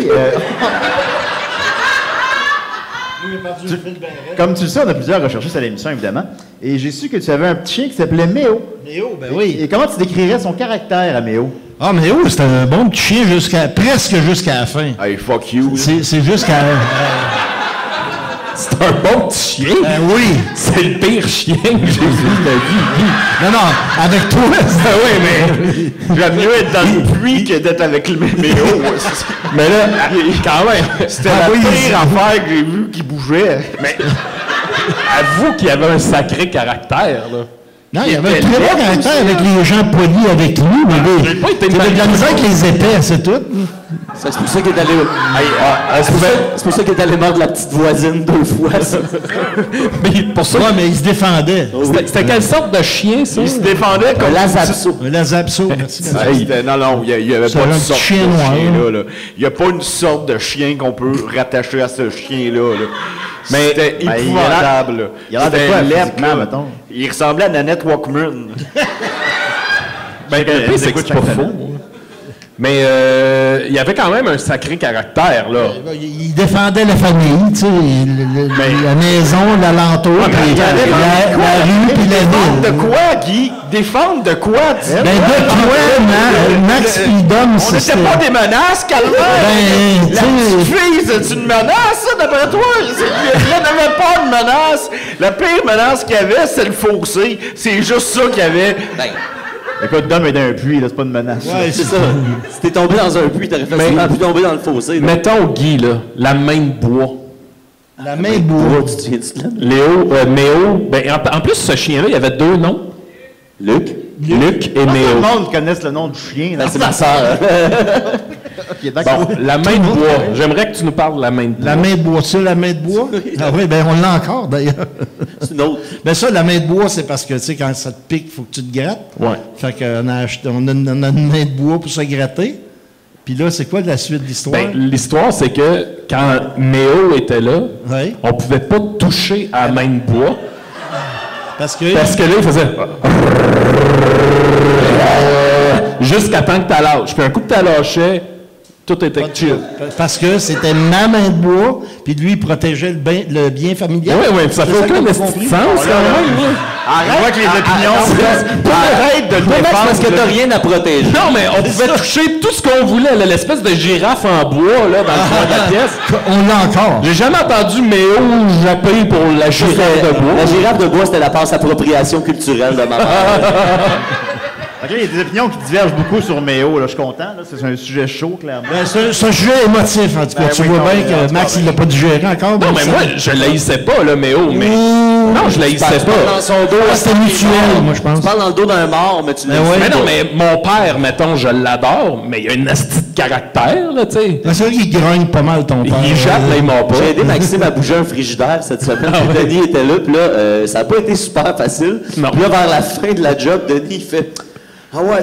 D: Comme tu le sais, on a plusieurs recherchistes à l'émission, évidemment. Et j'ai su que tu avais un petit chien qui s'appelait Méo.
F: Méo, ben oui.
D: Et comment tu décrirais son caractère à Méo?
F: Ah, Méo, c'était un bon petit chien presque jusqu'à la fin.
B: Hey, fuck you.
F: C'est jusqu'à...
G: C'est un bon petit chien.
F: oui.
G: C'est le pire chien que j'ai vu de ma vie.
F: Non, non, avec toi,
B: Oui, mais j'aime mieux être dans le puits que d'être avec le méméo.
G: Mais là, quand même,
B: C'était la pire affaire que j'ai vue qui bougeait.
G: Mais avoue qu'il y avait un sacré caractère, là.
F: Non, il y avait un très bon caractère avec les gens polis avec lui, mais
G: j'ai pas été
F: il avait de la
G: mal-
F: misère avec les épais, c'est tout.
C: C'est pour ça qu'il est allé... c'est pour ça qu'il est allé mordre la petite voisine 2 fois. Ça.
G: Mais pour ça,
F: Ouais, mais il se défendait.
G: c'était quelle sorte de chien, ça?
B: Il se défendait comme...
C: La Zapso.
F: Un Lazapso, merci.
B: Non, il n'y avait
F: C'est
B: pas
F: un
B: de
F: petit
B: sorte
F: chien
B: de
F: noir,
B: chien là. Il n'y a pas une sorte de chien qu'on peut rattacher à ce chien-là. Là. Mais c'était épouvantable. là.
D: il a l'air de
B: C'était
D: quoi,
B: laid,
D: physiquement,
B: là.
D: mettons?
B: Il ressemblait à Nanette Walkman.
G: Ben, le pire, c'est que c'est pas faux. Mais il y avait quand même un sacré caractère, là.
F: Il défendait la famille, tu sais, la maison, l'alentour, puis la rue, puis la
B: Défendre de
F: ville.
B: quoi, Guy? Défendre de quoi?
F: Ben, de toi, Max puis Dom,
B: On
F: c'est...
B: n'était pas des menaces, calme-toi!
F: Ben,
B: La
F: tu sais...
B: petite fille, c'est une menace, ça, d'après toi? Il n'avait pas de menace. La pire menace qu'il y avait, c'est le fossé. C'est juste ça qu'il y avait.
D: Écoute, Dom est dans un puits, là, c'est pas une menace.
F: Ouais,
C: C'est ça. Si t'es tombé dans un puits, t'aurais facilement pu tomber dans le fossé. là.
G: Mettons, Guy, là, la main de bois.
F: La main bourre.
C: Tu te souviens-tu de là?
G: Léo, Méo. Ben, en plus, ce chien-là, il y avait 2 noms.
C: Luc?
G: Luc et
D: Tout le
G: Méo.
D: monde connaisse le nom du chien. Là.
C: Ben, c'est ma sœur.
D: Qui est d'accord.
G: Bon, la main de bois. J'aimerais que tu nous parles de la main de bois.
F: La main de bois, ça, la main de bois? Ah oui, ben on l'a encore, d'ailleurs.
C: C'est une autre.
F: Ben ça, la main de bois, c'est parce que, tu sais, quand ça te pique, il faut que tu te grattes.
G: Ouais.
F: Fait qu'on a acheté, on a une main de bois pour se gratter. Puis là, c'est quoi la suite de l'histoire?
G: Ben, l'histoire, c'est que quand Méo était là,
F: Oui.
G: on pouvait pas toucher à la main de bois
F: Parce que...
G: parce que là, il faisait jusqu'à temps que tu lâches. Puis un coup que tu lâchais, tout était chill.
F: Parce que c'était ma main de bois, puis lui, il protégeait le bien familial.
G: Oui, oui, ça fait aucun esti de sens quand même. là.
D: On voit que les opinions.
C: Arrête de le défendre. Parce que t'as rien à protéger.
G: Non, mais on pouvait toucher tout ce qu'on voulait, là, l'espèce de girafe en bois là, dans le coin de la pièce.
F: On l'a encore.
G: J'ai jamais entendu Méo japper pour la girafe de bois.
C: La girafe de bois, c'était la passe appropriation culturelle de ma mère.
D: Fait que là, il y a des opinions qui divergent beaucoup sur Méo. Là. Je suis content. Là. C'est un sujet chaud, clairement.
F: Ben, c'est un sujet émotif, en tout cas.
D: Ben
F: tu
D: oui,
F: vois
D: non,
F: bien
D: mais en
F: que
D: tout
F: Max,
D: cas,
F: il l'a pas digéré encore.
G: Non, mais moi, je l'haïssais pas, là, Méo, mais... Non, je l'haïssais
C: Dans
G: pas.
C: son dos.
F: C'était mutuel, moi, je pense.
C: Tu parles dans le dos d'un mort, mais tu l'as
F: ouais.
G: Mais non, mais mon père, mettons, je l'adore, mais il a une asti de caractère, là, tu sais.
F: Ben, c'est vrai qu'il grogne pas mal, ton père.
G: Il jappe, là, il m'a pas.
C: J'ai aidé Maxime à bouger un frigidaire cette semaine. Puis Denis était là, puis là, ça n'a pas été super facile.
G: Non.
C: Puis là, vers la fin de la job, Denis, il fait « Ah ouais,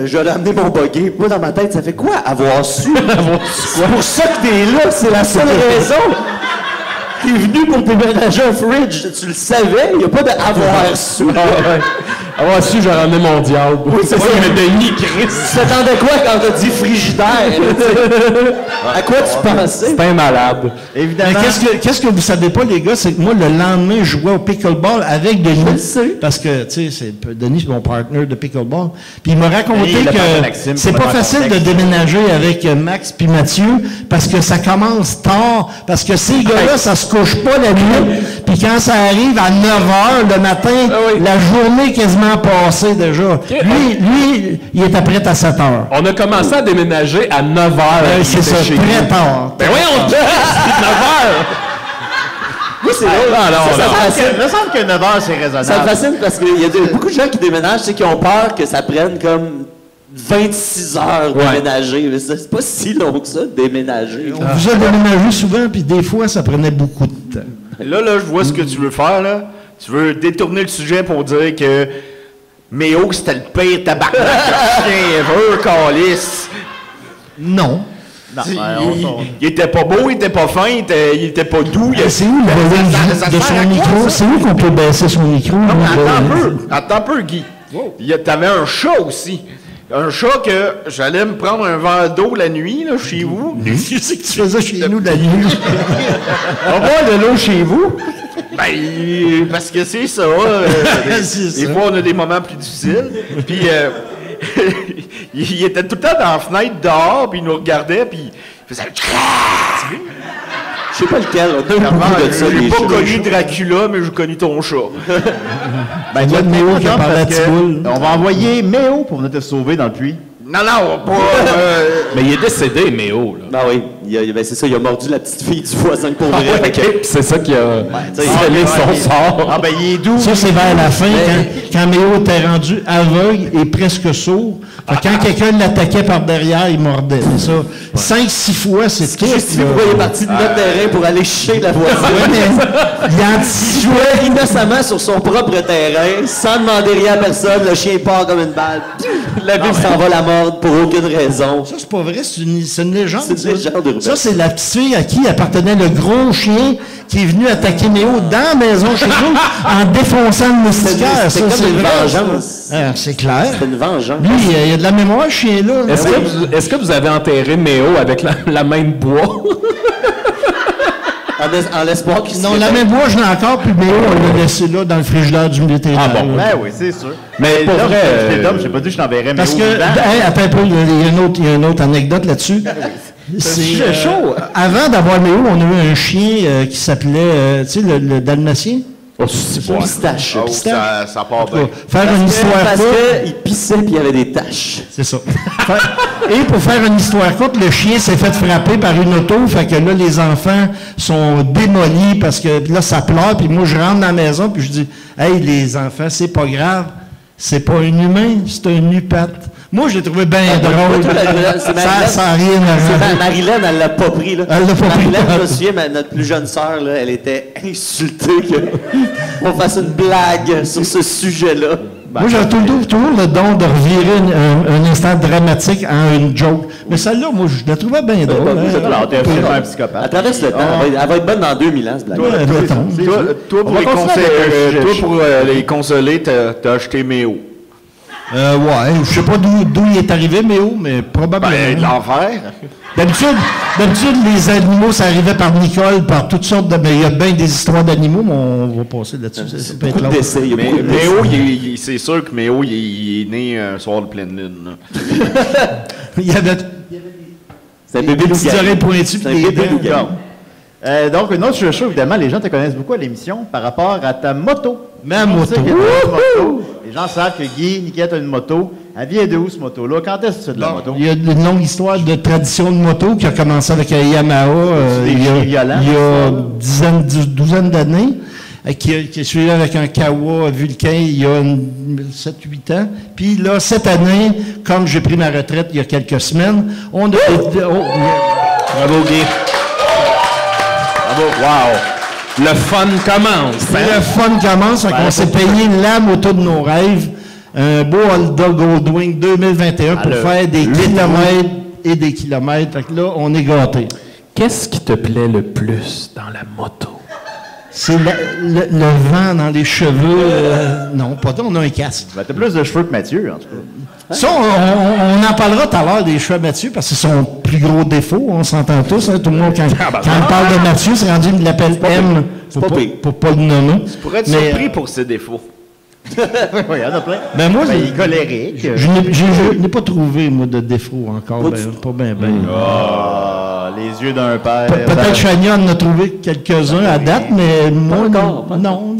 C: j'aurais amené mon buggy. » Moi, dans ma tête, ça fait quoi, avoir su? C'est pour ça que t'es là, c'est la seule raison. T'es venu pour déménager un fridge, tu le savais, il n'y a pas d'avoir su.
G: Avoir su, j'aurais ramené mon diable.
C: Oui, c'est ça.
G: Mais Denis, Christ.
C: Tu t'attendais quoi quand t'as dit frigidaire? Là, tu sais? À quoi tu pensais?
G: C'est un malade.
F: Mais
D: Évidemment.
F: qu'est-ce que vous savez pas, les gars, c'est que moi, le lendemain, je jouais au pickleball avec Denis.
C: Je le sais.
F: Parce que, tu sais, Denis, c'est mon partner de pickleball. Puis il m'a raconté
D: Denis, le père de
F: que
D: Maxime,
F: c'est
D: pour
F: pas
D: mettre en
F: facile de
D: contexte.
F: déménager avec Max puis Mathieu parce que ça commence tard. Parce que ces gars-là, ça se couche pas la nuit. Puis quand ça arrive à 9 h le matin,
G: oui.
F: la journée est quasiment passée déjà. Lui, il était prêt à 7 h.
G: On a commencé à déménager à 9 h.
F: C'est ça, très tard.
G: Ben oui, on dit 9 h.
C: Oui, c'est drôle. Ça
D: Il
C: fascine.
D: me semble que 9 h, c'est raisonnable.
C: Ça me fascine parce qu'il y a beaucoup de gens qui déménagent, tu sais, qui ont peur que ça prenne comme 26 heures de déménager. Mais c'est pas si long que ça, de déménager.
F: On vous a déménagé souvent, puis des fois, ça prenait beaucoup de temps.
B: Là, je vois ce que tu veux faire, là. Tu veux détourner le sujet pour dire que Méo, c'était le pire tabarnak de chien ever, calice.
F: Non.
D: Non,
B: Il était pas beau, il était pas fin, il était pas doux.
F: C'est où le volume
B: ça
F: de
B: sert à
F: son
B: quoi,
F: micro?
B: ça?
F: C'est où qu'on peut baisser son micro? là,
B: Attends un peu, Guy. T'avais un chat aussi. Un chat que j'allais me prendre un verre d'eau la nuit, là, chez vous.
F: Qu'est-ce que tu faisais chez nous la nuit?
B: On boit de l'eau chez vous? Ben, parce que c'est ça.
F: C'est
B: des
F: ça.
B: fois, on a des moments plus difficiles. Puis, il était tout le temps dans la fenêtre dehors, puis il nous regardait, puis il faisait...
C: Je sais pas lequel, on a eu beaucoup de ça,
B: J'ai
C: des
B: pas
C: chats.
B: connu Dracula, mais j'ai connu ton chat.
F: Ben, il y a Méo qui a parlé à Tiboul.
D: On va envoyer Méo pour venir te sauver dans le puits.
B: Non, pas...
G: Mais il est décédé, Méo, là.
C: Ben oui, c'est ça, il a mordu la petite fille du voisin pour vrai. Fait que-
G: C'est ça qui a
C: tu sais,
G: scellé son sort.
A: Ah, ben, il est doux.
F: Ça, c'est vers la fin, quand Méo était rendu aveugle et presque sourd. Fait que quand quelqu'un l'attaquait par derrière, il mordait. C'est ça. 5-6 fois, c'est tout.
C: Justifie pourquoi il est parti de notre terrain pour aller chier la voisine.
F: Ouais, mais il
C: Il
F: anticipait.
C: jouait innocemment sur son propre terrain, sans demander rien à personne. Le chien part comme une balle. La ville s'en va la mordre pour aucune raison.
F: Ça, c'est pas vrai, c'est une légende.
C: C'est une légende urbaine.
F: Ça, c'est la petite fille à qui appartenait le gros chien qui est venu attaquer Méo dans la maison chez nous en défonçant le moustiquaire.
C: C'est
F: Ça,
C: comme une
F: vrai,
C: vengeance.
F: ça. Ah, c'est clair.
C: C'est une vengeance.
F: Lui, il y a de la mémoire, ce chien-là.
G: Est-ce que vous avez enterré Méo avec la main de bois?
C: En l'espoir qu'il se
F: Non, la
C: réveille.
F: même bois, je l'ai encore, puis Méo, on l'a laissé là dans le frigidaire du militaire.
G: Ah bon,
A: Ben oui, c'est sûr.
G: Mais pour
A: Dom,
G: vrai,
A: j'ai pas dit que je t'enverrais,
F: Parce
A: mais
F: que,
A: au vivant.
F: hey, attends un peu, il y a une autre anecdote là-dessus. C'est chaud. Avant d'avoir Méo, on a eu un chien qui s'appelait, tu sais, le dalmatien.
C: Pistache.
H: Oh, ça part bien.
F: Faire une histoire
C: Parce
F: courte.
C: qu'il pissait puis il y avait des taches.
F: C'est ça. Et pour faire une histoire courte, le chien s'est fait frapper par une auto, fait que là, les enfants sont démolis parce que là, ça pleure, puis moi, je rentre dans la maison, puis je dis, hey, les enfants, c'est pas grave, c'est pas un humain, c'est un upate. Moi, je l'ai trouvé bien drôle.
C: C'est
F: Ça n'a rien à voir.
C: Marilyn, elle l'a pas pris. Là.
F: Elle l'a pas pris.
C: Marilyn, je me souviens, notre plus jeune sœur, là, elle était insultée qu'on fasse une blague sur ce sujet-là.
F: Moi, j'ai toujours le don de revirer un instant dramatique en une joke. Mais celle-là, moi, je la trouvais bien drôle.
A: Alors, t'es absolument un psychopathe.
C: Elle traverse le temps. Elle va être bonne dans 2000 ans, cette blague.
F: Ouais, mettons.
H: Toi,
A: On va continuer avec un sujet
H: pour les consoler, t'as acheté Méo.
F: Ouais, je sais pas d'où il est arrivé, Méo, mais probablement.
H: Ben, de l'enfer.
F: D'habitude, les animaux, ça arrivait par Nicole, par toutes sortes de... Mais il y a bien des histoires d'animaux, mais on va passer là-dessus. Ça peut être
C: Beaucoup
F: long.
C: d'essais. Il y a
H: Mais
C: beaucoup d'essais.
H: Méo, c'est sûr que Méo, il est né un soir de pleine lune. Là.
F: Il y avait
C: C'est un bébé
F: des petites
C: loup-garou.
F: oreilles pointues,
C: C'est un
F: puis des
C: bébé
F: dents.
C: loup-garou.
A: Donc, une autre chose, évidemment, les gens te connaissent beaucoup à l'émission par rapport à ta moto.
F: Ma
A: On
F: moto.
A: sait que t'as une moto. Les gens savent que Guy, Niquette a une moto. Elle vient de où, ce moto-là? Quand est-ce que c'est de la moto?
F: Il y a une longue histoire de tradition de moto qui a commencé avec un Yamaha
A: C'est
F: il y a
A: violent,
F: douzaine d'années, qui est suivi avec un Kawa Vulcain il y a 7-8 ans. Puis là, cette année, comme j'ai pris ma retraite il y a quelques semaines, on a...
G: Bravo, Guy. Bravo. Wow. Le fun commence.
F: Le fun commence, on s'est payé la moto de nos rêves, un beau Honda Goldwing 2021 pour faire des kilomètres et des kilomètres. Fait que là, on est gâtés.
G: Qu'est-ce qui te plaît le plus dans la moto?
F: C'est le vent dans les cheveux. Non, pas tant, on a un casque.
A: Ben, t'as plus de cheveux que Mathieu, en tout cas.
F: Ça, on en parlera tout à l'heure des cheveux à Mathieu, parce que c'est son plus gros défaut, on s'entend tous. Hein, tout le monde, quand on parle de Mathieu, c'est rendu, il l'appelle M pour pas le nommer.
H: Tu pourrais être
F: Mais,
H: surpris pour ses défauts.
A: Oui, il y en a plein.
F: Ben moi,
A: Ben, il est colérique.
F: je n'ai pas trouvé, moi, de défaut encore. Pas bien.
A: Ah, les yeux d'un père.
F: Peut-être Chania en a trouvé quelques-uns à date, mais moi, non.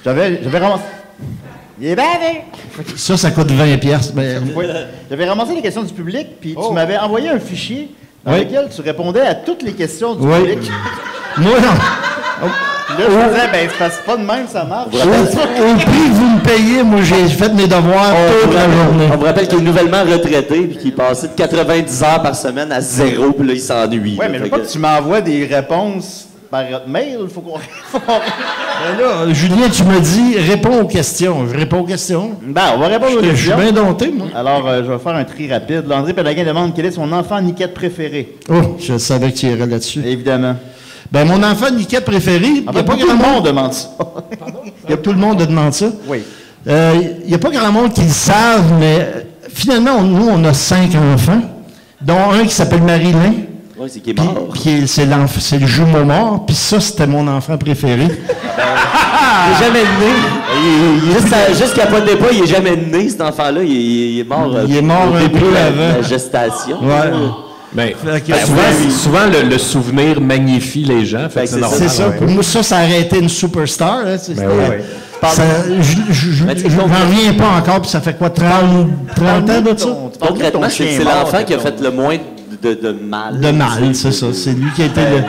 A: J'avais ramassé... Il est bavé!
F: Ça coûte 20 piastres. Mais...
A: Oui. J'avais ramassé les questions du public, puis tu m'avais envoyé un fichier dans
F: Oui.
A: lequel tu répondais à toutes les questions du
F: Oui.
A: public.
F: Moi, non.
A: Puis là, je me disais, ben, c'est pas de même, ça marche.
F: Au prix que vous me payez, moi, j'ai fait mes devoirs toute la journée.
C: On vous rappelle qu'il est nouvellement retraité puis qu'il est passé de 90 heures par semaine à 0, puis là, il s'ennuie.
A: Oui, mais je veux pas que tu m'envoies des réponses par mail. Il faut qu'on...
F: Ben là, Julien, tu me dis, réponds aux questions. Je réponds aux questions.
A: Ben, on va répondre aux
F: Je suis
A: questions.
F: bien dompté, moi.
A: Alors, je vais faire un tri rapide. André Pélaguin demande quel est son enfant Niquette préféré.
F: Oh, je savais que tu irais là-dessus.
A: Évidemment.
F: Ben, mon enfant Niquette préféré, il n'y
A: En
F: a
A: fait,
F: pas
A: tout
F: grand
A: le
F: monde.
A: monde demande ça.
F: Tout le monde demande ça.
A: Oui.
F: Il n'y a pas grand monde qui le savent, mais finalement, nous, on a 5 enfants, dont un qui s'appelle Marilyn.
C: Oui, c'est qu'il est
F: Puis,
C: mort.
F: c'est le jumeau mort, puis ça, c'était mon enfant préféré.
C: Il est jamais né. Jusqu'à pas de départ, il est jamais né, cet enfant-là. Il est mort.
F: Il est mort
C: au
F: un
C: début
F: peu
C: de
F: avant.
C: la gestation.
F: Ouais.
G: Mais
F: Fait que
G: souvent le souvenir magnifie les gens. Fait que c'est normal.
F: C'est ça. Pour moi, ça aurait été une superstar. Hein, je n'en reviens pas encore, puis ça fait quoi, 30 ans de ça?
C: Concrètement, c'est l'enfant qui a fait le moins de mal.
F: De mal, c'est ça. C'est lui qui a été le...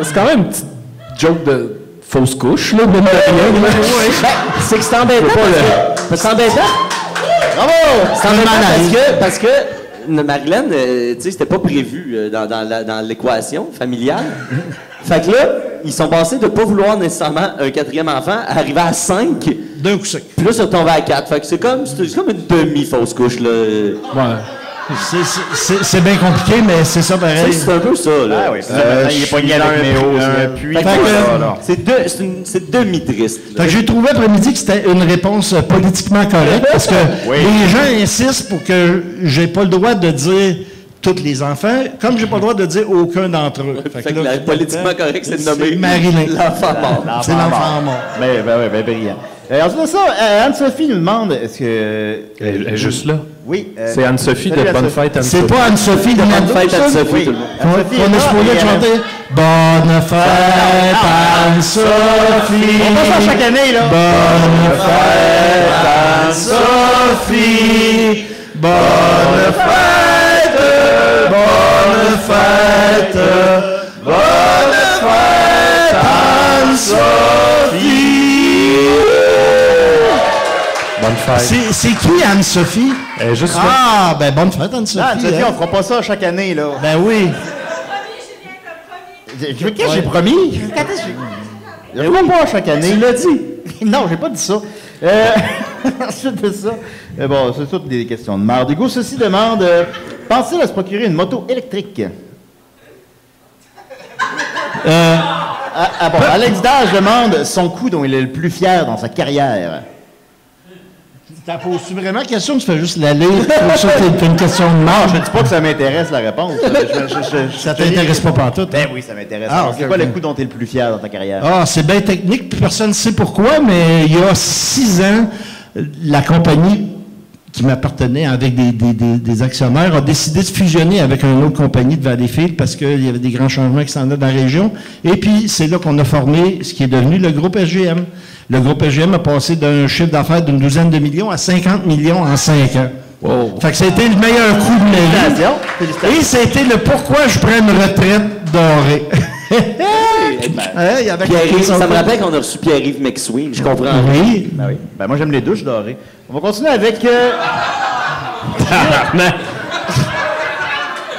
G: C'est quand même une petite joke de fausse couche, là, même de rien.
C: Ben, c'est que c'est embêtant. C'est embêtant.
A: Bravo!
C: C'est embêtant parce que Marilyn, tu sais, c'était pas prévu dans l'équation familiale. Fait que là, ils sont passés de pas vouloir nécessairement un 4e enfant à arriver à 5.
F: D'un coup sec.
C: Puis là, c'est retombé à 4. Fait que c'est comme une demi-fausse couche, là.
G: Ouais.
F: C'est bien compliqué, mais c'est ça pareil.
C: C'est un peu ça, là.
D: Ah oui, c'est ça. Maintenant, il est pogné avec Méo.
C: Fait que c'est demi-triste.
F: Fait que j'ai trouvé après-midi que c'était une réponse politiquement correcte parce que les gens insistent pour que j'ai pas le droit de dire tous les enfants, comme j'ai pas le droit de dire aucun d'entre eux.
C: Fait que politiquement correct, c'est de nommer
F: Marilyn.
C: l'enfant mort.
F: C'est l'enfant mort.
D: Ben, brillant. Ensuite de ça, Anne-Sophie nous demande, est-ce que...
G: Elle est juste là.
D: Oui.
G: C'est Anne-Sophie de Bonne Fête, Anne-Sophie.
F: C'est pas Anne-Sophie de
C: Bonne fête,
F: ça?
C: Anne-Sophie, tout le monde.
F: On est supposé de chanter Bonne fête, Anne-Sophie.
A: On passe ça chaque année, là.
F: Bonne fête, Anne-Sophie. Bonne fête, bonne fête, bonne fête, Anne-Sophie.
G: Bonne fête.
F: C'est qui Anne-Sophie?
G: Elle est juste là.
F: Ah, ben bonne fête Anne-Sophie.
A: Ah, Anne-Sophie,
F: hein.
A: on fera pas ça chaque année, là.
F: Ben oui.
A: Qu'est-ce que j'ai promis? Quand est-ce que j'ai... Je ne pas chaque année. Tu l'as dit. Non, j'ai pas dit ça. Ensuite de ça, bon, c'est toutes des questions de marde. Hugo, ceci demande, pensez-vous à se procurer une moto électrique? Bon, Alex Dage demande son coup dont il est le plus fier dans sa carrière.
F: T'as posé vraiment question, tu fais juste la lire. Pour ça, c'est une question de
A: Non,
F: marge.
A: je ne dis pas que ça m'intéresse, la réponse.
F: Ça t'intéresse pas pantoute.
A: Ben oui, ça m'intéresse.
F: Ah,
A: Alors,
F: ok,
A: c'est quoi
F: ok.
A: le coup dont tu es le plus fier dans ta carrière?
F: Ah, c'est bien technique, puis personne ne sait pourquoi, mais il y a 6 ans, la compagnie qui m'appartenait avec des actionnaires a décidé de fusionner avec une autre compagnie de Valleyfield parce qu'il y avait des grands changements qui s'en allaient dans la région. Et puis, c'est là qu'on a formé ce qui est devenu le groupe SGM. Le groupe SGM a passé d'un chiffre d'affaires d'une douzaine de millions à 50 millions en 5 ans. Wow. Fait que ça a été le meilleur coup de ma vie. Et ça a été le pourquoi je prends une retraite dorée. Il y avait
C: Pierre-Yves, ça me rappelle qu'on a reçu Pierre-Yves McSween, je comprends.
F: Oui.
A: Ben oui. Ben moi, j'aime les douches dorées. On va continuer avec...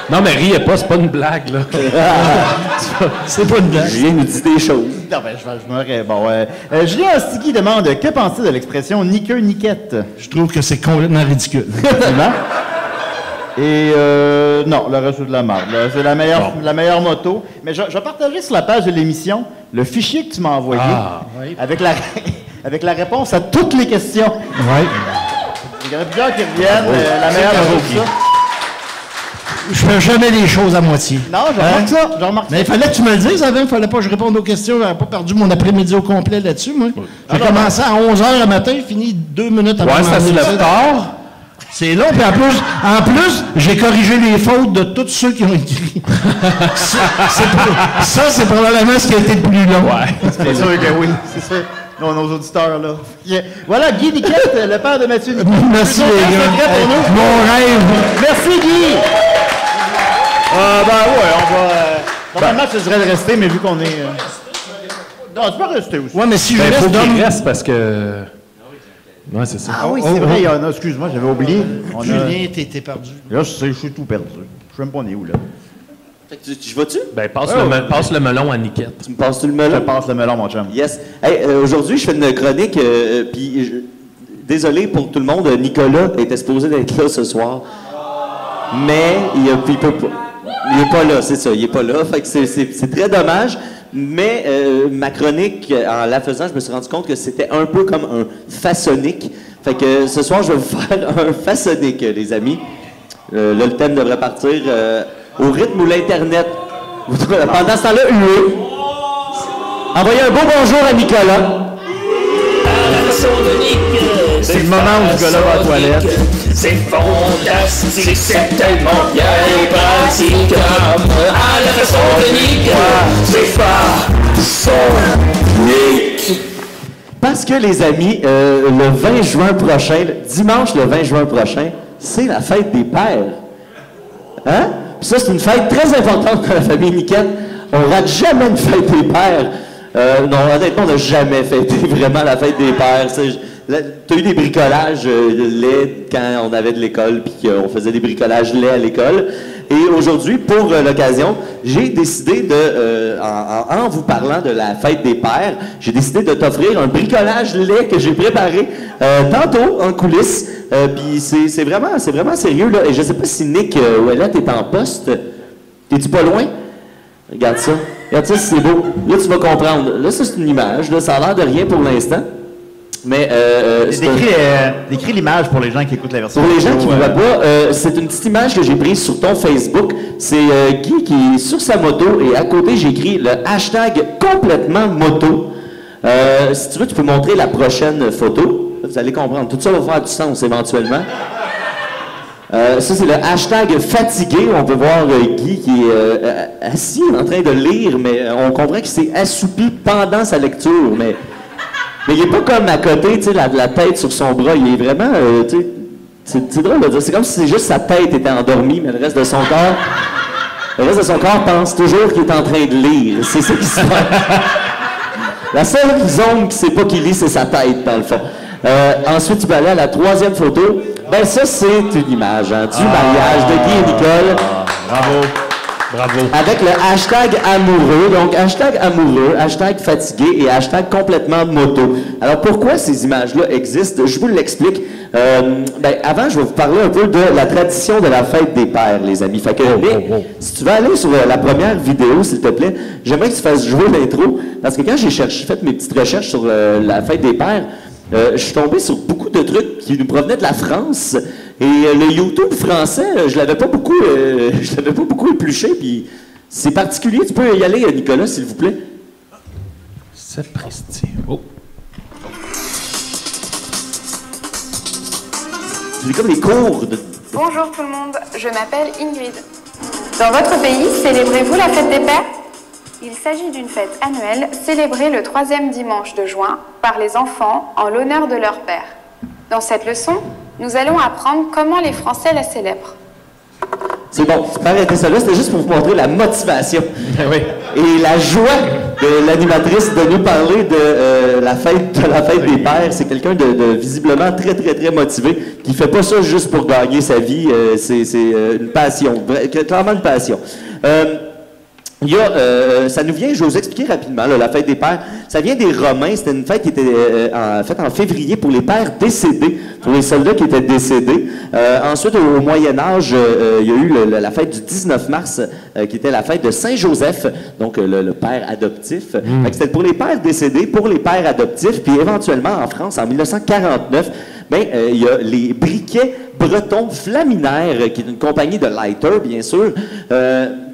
G: Non, mais riez pas, c'est pas une blague, là.
F: C'est pas une blague.
C: Julien nous dit des choses.
A: Non, ben, je me bon, Julien Ostigui demande, que pensez-vous de l'expression « niqueux-niquette »
F: Je trouve que c'est complètement ridicule.
A: Effectivement. Et non, le reste c'est de la merde. là. C'est la meilleure moto. Mais je vais partager sur la page de l'émission le fichier que tu m'as envoyé avec la réponse à toutes les questions.
F: Oui.
A: Il y en a plusieurs qui reviennent. La meilleure de ça.
F: Je fais jamais les choses à moitié.
A: Non, je remarque ça. Je remarque
F: Mais il fallait que tu me le dises avant, il fallait pas que je réponde aux questions. J'avais pas perdu mon après-midi au complet là-dessus, moi. J'ai commencé à 11h le matin, fini 2 minutes avant
G: Ouais, ça se lève tard.
F: C'est long, puis en plus, j'ai corrigé les fautes de tous ceux qui ont écrit. Ça, c'est probablement ce qui a été le plus long.
A: C'est sûr que oui, c'est sûr. Nos auditeurs, là. Yeah. Voilà, Guy Niquette, le père de Mathieu Niquette.
F: Merci, les gars.
A: Pour nous.
F: Mon rêve.
A: Merci, Guy. Ben ouais, on va... normalement, je te dirais de rester, mais vu qu'on est... Non, tu peux rester aussi.
F: Ouais, mais si je
G: Ben, faut
F: reste
G: qu'il
F: d'homme...
G: reste parce que... Ouais, c'est ça.
A: Ah oui, c'est vrai, il y en a. Excuse-moi, j'avais oublié.
F: Julien, t'es perdu.
A: Là, je suis tout perdu. Je sais même pas on est où, là.
C: Fait que tu vas-tu?
G: Ben, passe le melon à Niquette.
C: Tu me passes-tu le
A: Je
C: melon?
A: passe le melon, mon chum.
C: Yes. Hey, aujourd'hui, je fais une chronique, puis désolé pour tout le monde, Nicolas était supposé d'être là ce soir. Mais il peut pas. Il est pas là, c'est ça, il est pas là. Fait que c'est très dommage. Mais ma chronique, en la faisant, je me suis rendu compte que c'était un peu comme un façonnique. Fait que ce soir, je vais vous faire un façonnique, les amis. Là, le thème devrait partir au rythme ou l'Internet. Pendant ce temps-là, huez. Envoyez un beau bonjour à Nicolas.
A: C'est le moment où ce gars-là va à la toilette.
E: C'est fantastique, c'est tellement bien pratique. À la façon de Nick, c'est pas son Nick.
C: Parce que, les amis, le 20 juin prochain, dimanche le 20 juin prochain, c'est la fête des pères. Hein? Puis ça, c'est une fête très importante dans la famille Niquette. On rate jamais une fête des pères. Non, honnêtement, on n'a jamais fêté vraiment la fête des pères. T'as eu des bricolages laids quand on avait de l'école, puis on faisait des bricolages laids à l'école. Et aujourd'hui, pour l'occasion, j'ai décidé de, en vous parlant de la fête des pères, j'ai décidé de t'offrir un bricolage laid que j'ai préparé tantôt en coulisses. Puis c'est vraiment sérieux, là. Et je sais pas si Nick Ouellette est en poste. T'es-tu pas loin? Regarde ça. Regarde ça, c'est beau. Là, tu vas comprendre. Là, ça, c'est une image. Là, ça a l'air de rien pour l'instant. Mais
D: décris l'image pour les gens qui écoutent la version.
C: Pour les gens qui ne voient pas, c'est une petite image que j'ai prise sur ton Facebook. C'est Guy qui est sur sa moto et à côté, j'ai écrit le hashtag complètement moto. Si tu veux, tu peux montrer la prochaine photo. Vous allez comprendre. Tout ça va faire du sens éventuellement. Ça, c'est le hashtag fatigué. On peut voir Guy qui est assis en train de lire, mais on comprend qu'il s'est assoupi pendant sa lecture. Mais il n'est pas comme à côté, tu sais, la tête sur son bras. Il est vraiment, tu sais, c'est drôle de dire. C'est comme si c'est juste sa tête était endormie, mais le reste de son corps pense toujours qu'il est en train de lire. C'est ça qui se passe. La seule zone qui ne sait pas qu'il lit, c'est sa tête, dans le fond. Ensuite, tu peux aller à la troisième photo. Ben ça, c'est une image du mariage de Guy et Nicole.
D: Bravo.
C: Avec le hashtag amoureux, donc hashtag amoureux, hashtag fatigué et hashtag complètement moto. Alors pourquoi ces images-là existent? Je vous l'explique. Avant, je vais vous parler un peu de la tradition de la fête des pères, les amis. Fait que, si tu veux aller sur la première vidéo, s'il te plaît, j'aimerais que tu fasses jouer l'intro, parce que quand j'ai fait mes petites recherches sur la fête des pères, je suis tombé sur beaucoup de trucs qui nous provenaient de la France. Et le YouTube français, je l'avais pas beaucoup épluché, puis c'est particulier. Tu peux y aller, Nicolas, s'il vous plaît.
G: C'est presti. Oh.
C: C'est comme les cours de...
I: Bonjour tout le monde, je m'appelle Ingrid. Dans votre pays, célébrez-vous la fête des pères? Il s'agit d'une fête annuelle célébrée le 3e dimanche de juin par les enfants en l'honneur de leur père. Dans cette leçon, nous allons apprendre comment les Français la célèbrent.
C: C'est bon, tu peux arrêter ça là, c'était juste pour vous montrer la motivation
G: Oui.
C: et la joie de l'animatrice de nous parler de la fête des pères. C'est quelqu'un de visiblement très, très, très motivé, qui fait pas ça juste pour gagner sa vie, c'est une passion, clairement une passion. Ça nous vient, je vais vous expliquer rapidement, là, la fête des pères. Ça vient des Romains, c'était une fête qui était faite en février pour les pères décédés, pour les soldats qui étaient décédés. Ensuite, au Moyen-Âge, il y a eu la fête du 19 mars, qui était la fête de Saint-Joseph, donc le père adoptif. C'était pour les pères décédés, pour les pères adoptifs, puis éventuellement, en France, en 1949, il y a les briquets bretons Flaminaire, qui est une compagnie de lighter, bien sûr,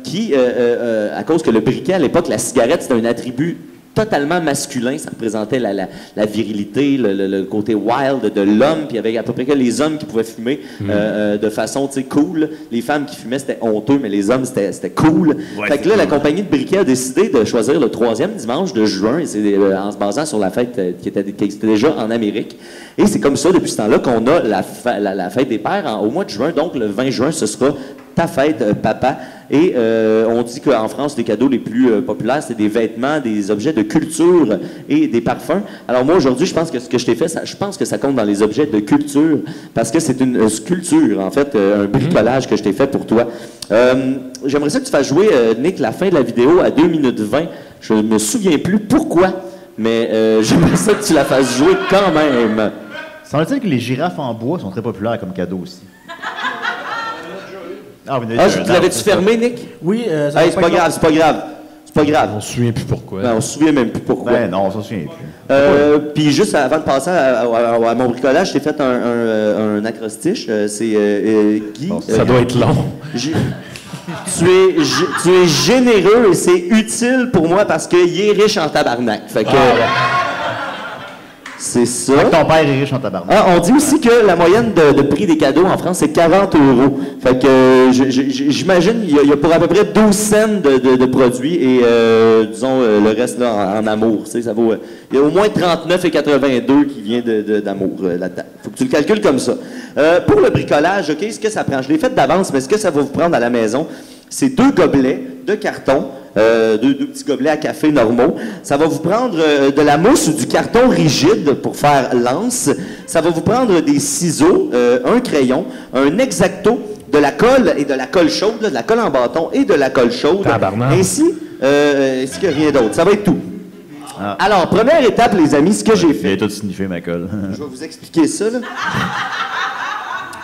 C: qui, à cause que le briquet, à l'époque, la cigarette, c'était un attribut totalement masculin, ça représentait la virilité, le côté wild de l'homme, puis il y avait à peu près que les hommes qui pouvaient fumer de façon, tu sais, cool. Les femmes qui fumaient, c'était honteux, mais les hommes, c'était cool.
D: Ouais,
C: fait que là, la compagnie de briquet a décidé de choisir le 3e dimanche de juin, et c'est en se basant sur la fête qui existait déjà en Amérique. Et c'est comme ça, depuis ce temps-là, qu'on a la fête des pères au mois de juin. Donc, le 20 juin, ce sera ta fête, papa. Et on dit qu'en France, les cadeaux les plus populaires, c'est des vêtements, des objets de culture et des parfums. Alors moi, aujourd'hui, je pense que ce que je t'ai fait, je pense que ça compte dans les objets de culture, parce que c'est une sculpture, en fait, un bricolage que je t'ai fait pour toi. J'aimerais ça que tu fasses jouer, Nick, la fin de la vidéo à 2 minutes 20. Je ne me souviens plus pourquoi, mais j'aimerais ça que tu la fasses jouer quand même.
D: Semble-t-il que les girafes en bois sont très populaires comme cadeau aussi.
C: Tu l'avais-tu fermé, Nick?
F: Oui,
C: Hey, c'est pas grave, c'est pas grave. C'est pas grave.
G: On se souvient plus pourquoi.
C: Ben, on se souvient même plus pourquoi.
D: Ben non, on s'en souvient plus.
C: Puis juste avant de passer à mon bricolage, j'ai fait un acrostiche. C'est Guy.
G: Bon, ça doit être long.
C: Tu es généreux et c'est utile pour moi parce qu'il est riche en tabarnak. Fait que... C'est ça.
D: Fait que ton père est riche en tabarnak.
C: On dit aussi que la moyenne de prix des cadeaux en France, c'est 40 €. Fait que j'imagine il y a pour à peu près 12 cents de produits et disons le reste là en amour. Tu sais, ça vaut. Il y a au moins 39,82 qui vient d'amour là-dedans. Faut que tu le calcules comme ça. Pour le bricolage, OK, ce que ça prend? Je l'ai fait d'avance, mais ce que ça va vous prendre à la maison? c'est 2 gobelets de carton, deux petits gobelets à café normaux. Ça va vous prendre de la mousse ou du carton rigide pour faire lance. Ça va vous prendre des ciseaux, un crayon, un X-Acto, de la colle et de la colle chaude, là, de la colle en bâton et de la colle chaude. Ainsi que rien d'autre. Ça va être tout. Ah. Alors, première étape, les amis, ce que j'ai fait...
D: J'ai tout signifié ma colle.
C: Je vais vous expliquer ça, là.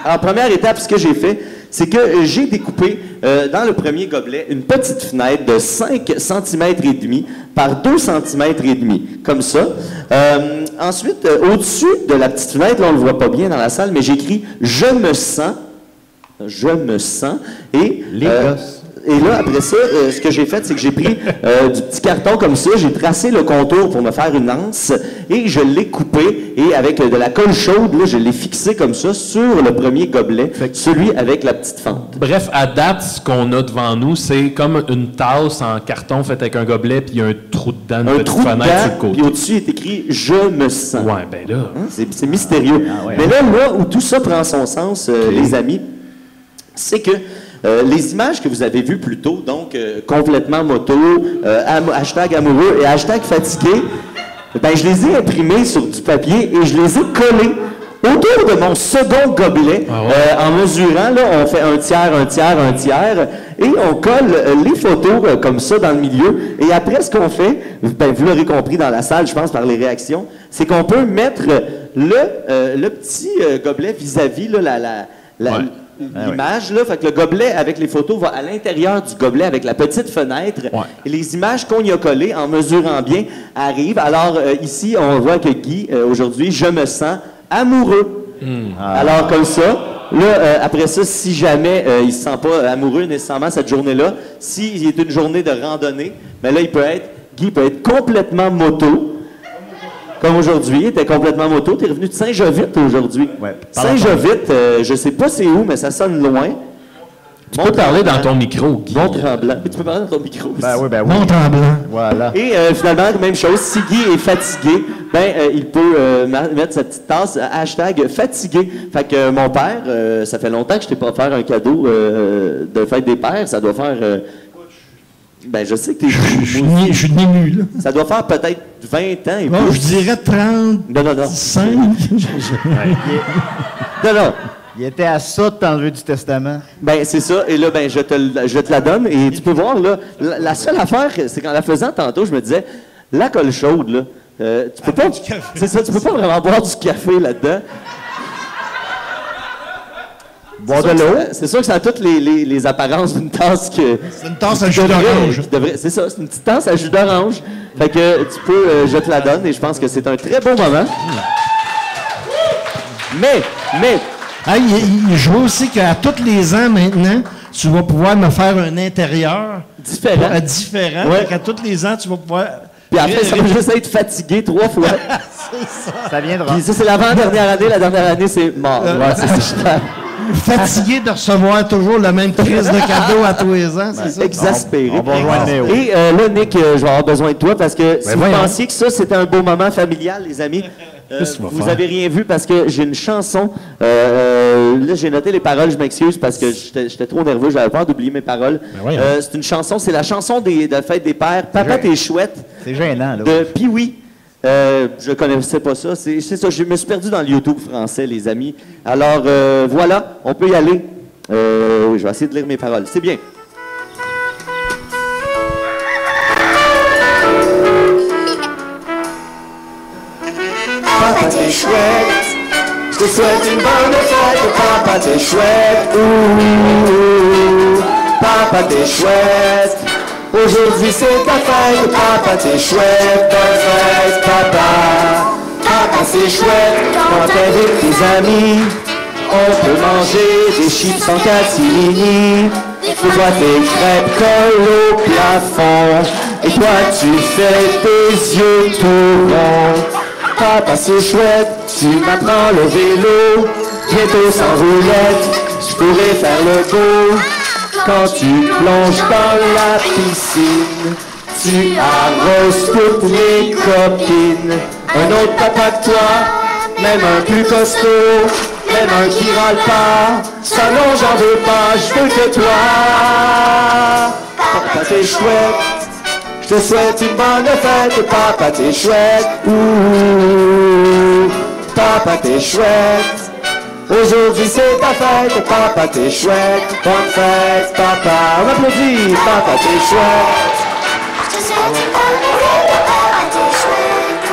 C: Alors, première étape, ce que j'ai fait, c'est que j'ai découpé dans le premier gobelet une petite fenêtre de 5 cm et demi par 2 cm et demi, comme ça. Ensuite, au-dessus de la petite fenêtre, là, on ne le voit pas bien dans la salle, mais j'écris « Je me sens ». Je me sens. Et,
D: les gosses.
C: Et là, après ça, ce que j'ai fait, c'est que j'ai pris du petit carton comme ça, j'ai tracé le contour pour me faire une anse et je l'ai coupé et avec de la colle chaude, là, je l'ai fixé comme ça sur le premier gobelet, celui avec la petite fente.
G: Bref, à date, ce qu'on a devant nous, c'est comme une tasse en carton faite avec un gobelet puis il y a un trou dedans, une petite fenêtre sur le côté.
C: Puis au-dessus est écrit « Je me sens ».
G: Ouais, ben là...
C: Hein? C'est mystérieux. Ah, ouais, mais là, où tout ça prend son sens, les amis, c'est que les images que vous avez vues plus tôt, donc complètement moto, hashtag amoureux et hashtag fatigué, ben, je les ai imprimées sur du papier et je les ai collées autour de mon second gobelet. Ah ouais. En mesurant, là, on fait un tiers, un tiers, un tiers, et on colle les photos comme ça dans le milieu. Et après, ce qu'on fait, ben, vous l'aurez compris dans la salle, je pense, par les réactions, c'est qu'on peut mettre le petit gobelet vis-à-vis là, l'image, là, fait que le gobelet avec les photos va à l'intérieur du gobelet avec la petite fenêtre. Ouais. Et les images qu'on y a collées, en mesurant bien, arrivent. Alors, ici, on voit que Guy, aujourd'hui, je me sens amoureux. Alors, comme ça, là, après ça, si jamais il ne se sent pas amoureux nécessairement cette journée-là, s'il est une journée de randonnée, bien là, Guy peut être complètement moto. Comme aujourd'hui, il était complètement moto. Tu es revenu de Saint-Jovite aujourd'hui. Ouais, Saint-Jovite, je sais pas c'est où, mais ça sonne loin.
G: Tu peux parler dans ton micro, Guy.
C: Mont-Tremblant. Tu peux parler dans ton micro aussi.
D: Ben oui, ben oui.
F: Mont-Tremblant.
D: Voilà.
C: Et finalement, même chose, si Guy est fatigué, ben il peut mettre sa petite tasse hashtag fatigué. Fait que mon père, ça fait longtemps que je t'ai pas offert un cadeau de fête des pères. Ça doit faire... ben, je sais que t'es...
F: Je suis ému, là.
C: Ça doit faire peut-être 20 ans et
F: plus.
C: Je
F: dirais 35.
C: Non.
D: Il était à ça de t'enlever du testament.
C: Ben, c'est ça. Et là, ben, je te la donne. Et tu peux voir, là, la seule affaire, c'est qu'en la faisant tantôt, je me disais, la colle chaude, là, tu peux pas... C'est ça, tu peux pas vraiment boire du café là-dedans. Boire de l'eau. C'est sûr que ça a toutes les apparences d'une tasse que...
F: C'est une tasse à jus d'orange.
C: C'est ça, c'est une petite tasse à jus d'orange. Fait que tu peux, je te la donne et je pense que c'est un très bon moment. Mais...
F: je vois aussi qu'à tous les ans maintenant, tu vas pouvoir me faire un intérieur différent.
C: Ouais.
F: À tous les ans, tu vas pouvoir...
C: Puis après, ça va juste être fatigué 3 fois.
F: C'est ça.
D: Ça viendra.
C: Puis ça, c'est l'avant-dernière année. La dernière année, c'est mort. Ouais, c'est
F: fatigué de recevoir toujours la même crise de cadeau à tous les ans, c'est ça?
C: Exaspéré.
D: On va rejoindre Néo.
C: Et là, Nick, je vais avoir besoin de toi parce que si vous pensiez que ça, c'était un beau moment familial, les amis, vous n'avez rien vu parce que j'ai une chanson. Là, j'ai noté les paroles, je m'excuse parce que j'étais trop nerveux, j'avais peur d'oublier mes paroles. C'est une chanson, c'est la chanson de Fête des Pères, Papa t'es chouette.
D: C'est gênant, là.
C: De Pee-Wee. Je connaissais pas ça. C'est ça, je me suis perdu dans le YouTube français, les amis. Alors, voilà, on peut y aller. Oui, je vais essayer de lire mes paroles. C'est bien.
E: Papa t'es chouette, je te souhaite une bonne fête. Papa t'es chouette, ouh, papa t'es chouette. Aujourd'hui c'est ta fête, papa t'es chouette, bonne fête, papa. Papa c'est chouette, quand t'es avec tes amis, on peut manger des chips en catimini. Toi tes crêpes collent au plafond, et toi tu fais tes yeux tout ronds. Papa c'est chouette, tu m'apprends le vélo, bientôt sans roulette, je pourrais faire le beau. Quand tu plonges dans la piscine, tu arroses toutes les copines. Un autre papa que toi, même un plus costaud, Même un qui râle pas, ça non j'en veux pas, je veux que toi. Papa t'es chouette, je te souhaite une bonne fête. Papa t'es chouette, ouh. Papa t'es chouette, aujourd'hui c'est ta fête. Papa t'es chouette, bonne fête papa. On applaudit, papa t'es chouette. Je te souhaite une bonne fête, papa t'es chouette.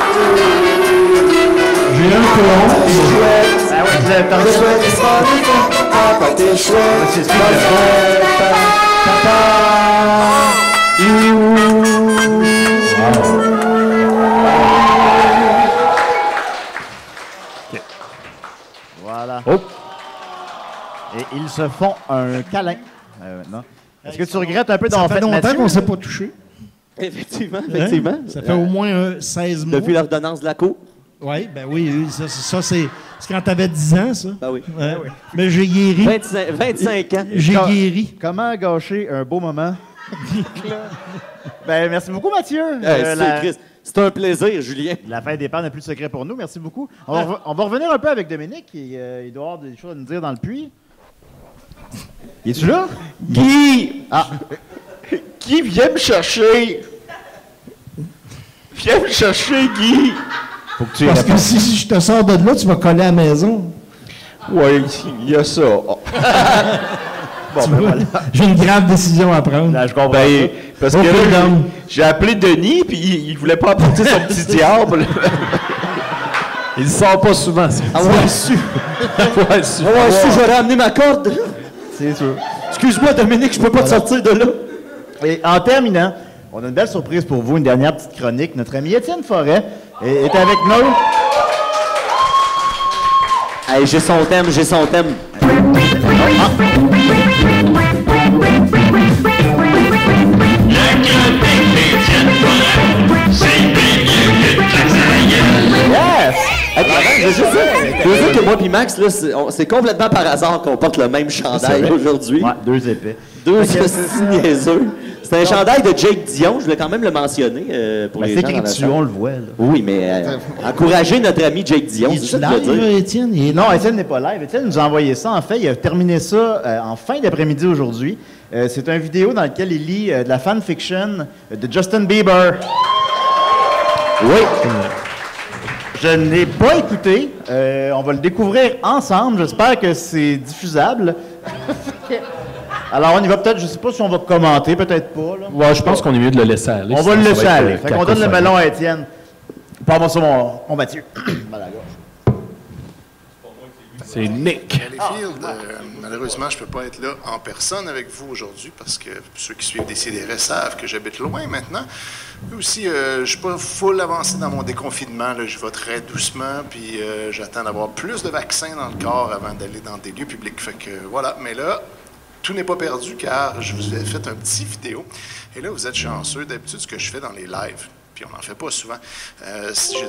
F: J'ai un colon.
E: Chouette. Ah ouais, vous avez parlé de chouette. Papa t'es chouette. C'est bonne fête papa.
D: Voilà.
G: Oh.
D: Et ils se font un câlin maintenant. Est-ce que tu regrettes un peu
F: Ça
D: d'avoir
F: fait
D: fait
F: longtemps
D: Mathieu?
F: qu'on ne s'est pas touché.
C: Effectivement.
F: Hein? Ça fait au moins 16 mois.
C: Depuis l'ordonnance de la cour.
F: Oui, ben oui, ça c'est quand tu avais 10 ans, ça.
C: Ben oui.
F: Ouais. Mais j'ai guéri.
C: 25 ans.
F: J'ai guéri.
D: Comment gâcher un beau moment? Ben, merci beaucoup, Mathieu.
C: C'est un plaisir, Julien.
D: La fête des pères n'a plus de secret pour nous. Merci beaucoup. On va revenir un peu avec Dominique. Il doit avoir des choses à nous dire dans le puits. Il est-tu là?
H: Guy!
D: Ah,
H: Guy, viens me chercher! Viens me chercher, Guy!
D: faut que tu y
F: Parce que
D: répondes.
F: si je te sors de là, tu vas coller à la maison.
H: Oui, il y a ça. Oh.
D: Bon,
F: Tu
D: ben
F: vois,
D: voilà.
F: j'ai une grave décision à prendre.
D: Là, je comprends
H: Ben,
D: pas.
H: parce
F: Oh,
H: que là,
F: prud'homme.
H: j'ai appelé Denis, puis il voulait pas apporter son petit diable.
G: Il sort pas souvent, c'est
C: Ah ouais, su.
G: ouais, su.
C: Ah ouais, su, j'aurais amené ma corde.
D: C'est sûr.
C: Excuse-moi, Dominique, je peux pas te sortir de là.
D: Et en terminant, on a une belle surprise pour vous, une dernière petite chronique. Notre ami Étienne Forêt est avec nous.
C: Hey, j'ai son thème.
D: Yes!
C: Je veux dire que moi et Max, là, c'est complètement par hasard qu'on porte le même chandail aujourd'hui.
D: Ouais, deux épais.
C: Deux hosties niaiseux. C'est un chandail de Jake Dion, je voulais quand même le mentionner pour
D: Ben,
C: les
D: c'est
C: gens
D: écrit
C: dans la
D: dessus,
C: salle.
D: on le voit. Là.
C: Oui, mais encourager notre ami Jake Dion,
F: Il
C: c'est
F: est
C: ça que je veux
F: live,
C: dire.
F: Étienne? Il est
D: Non, Étienne n'est pas live. Étienne nous a envoyé ça. En fait, il a terminé ça en fin d'après-midi aujourd'hui. C'est une vidéo dans laquelle il lit de la fanfiction de Justin Bieber. Oui. Je ne l'ai pas écouté. On va le découvrir ensemble. J'espère que c'est diffusable. Alors, on y va peut-être. Je ne sais pas si on va commenter. Peut-être pas. Là.
G: Ouais, je pense qu'on est mieux de le laisser aller.
D: On va le
G: sinon
D: laisser
G: ça va être,
D: aller. Fait qu'on donne le
G: cacophonique.
D: melon à Étienne. Parle-moi ça, mon Mathieu. Mal à la gorge.
G: C'est Nick.
J: Valleyfield, malheureusement, je ne peux pas être là en personne avec vous aujourd'hui parce que ceux qui suivent Décideret savent que j'habite loin maintenant. Puis aussi, je ne suis pas full avancé dans mon déconfinement. Là. Je vais très doucement, puis j'attends d'avoir plus de vaccins dans le corps avant d'aller dans des lieux publics. Fait que voilà, mais là, tout n'est pas perdu car je vous ai fait un petit vidéo. Et là, vous êtes chanceux. D'habitude, ce que je fais dans les lives, puis on n'en fait pas souvent.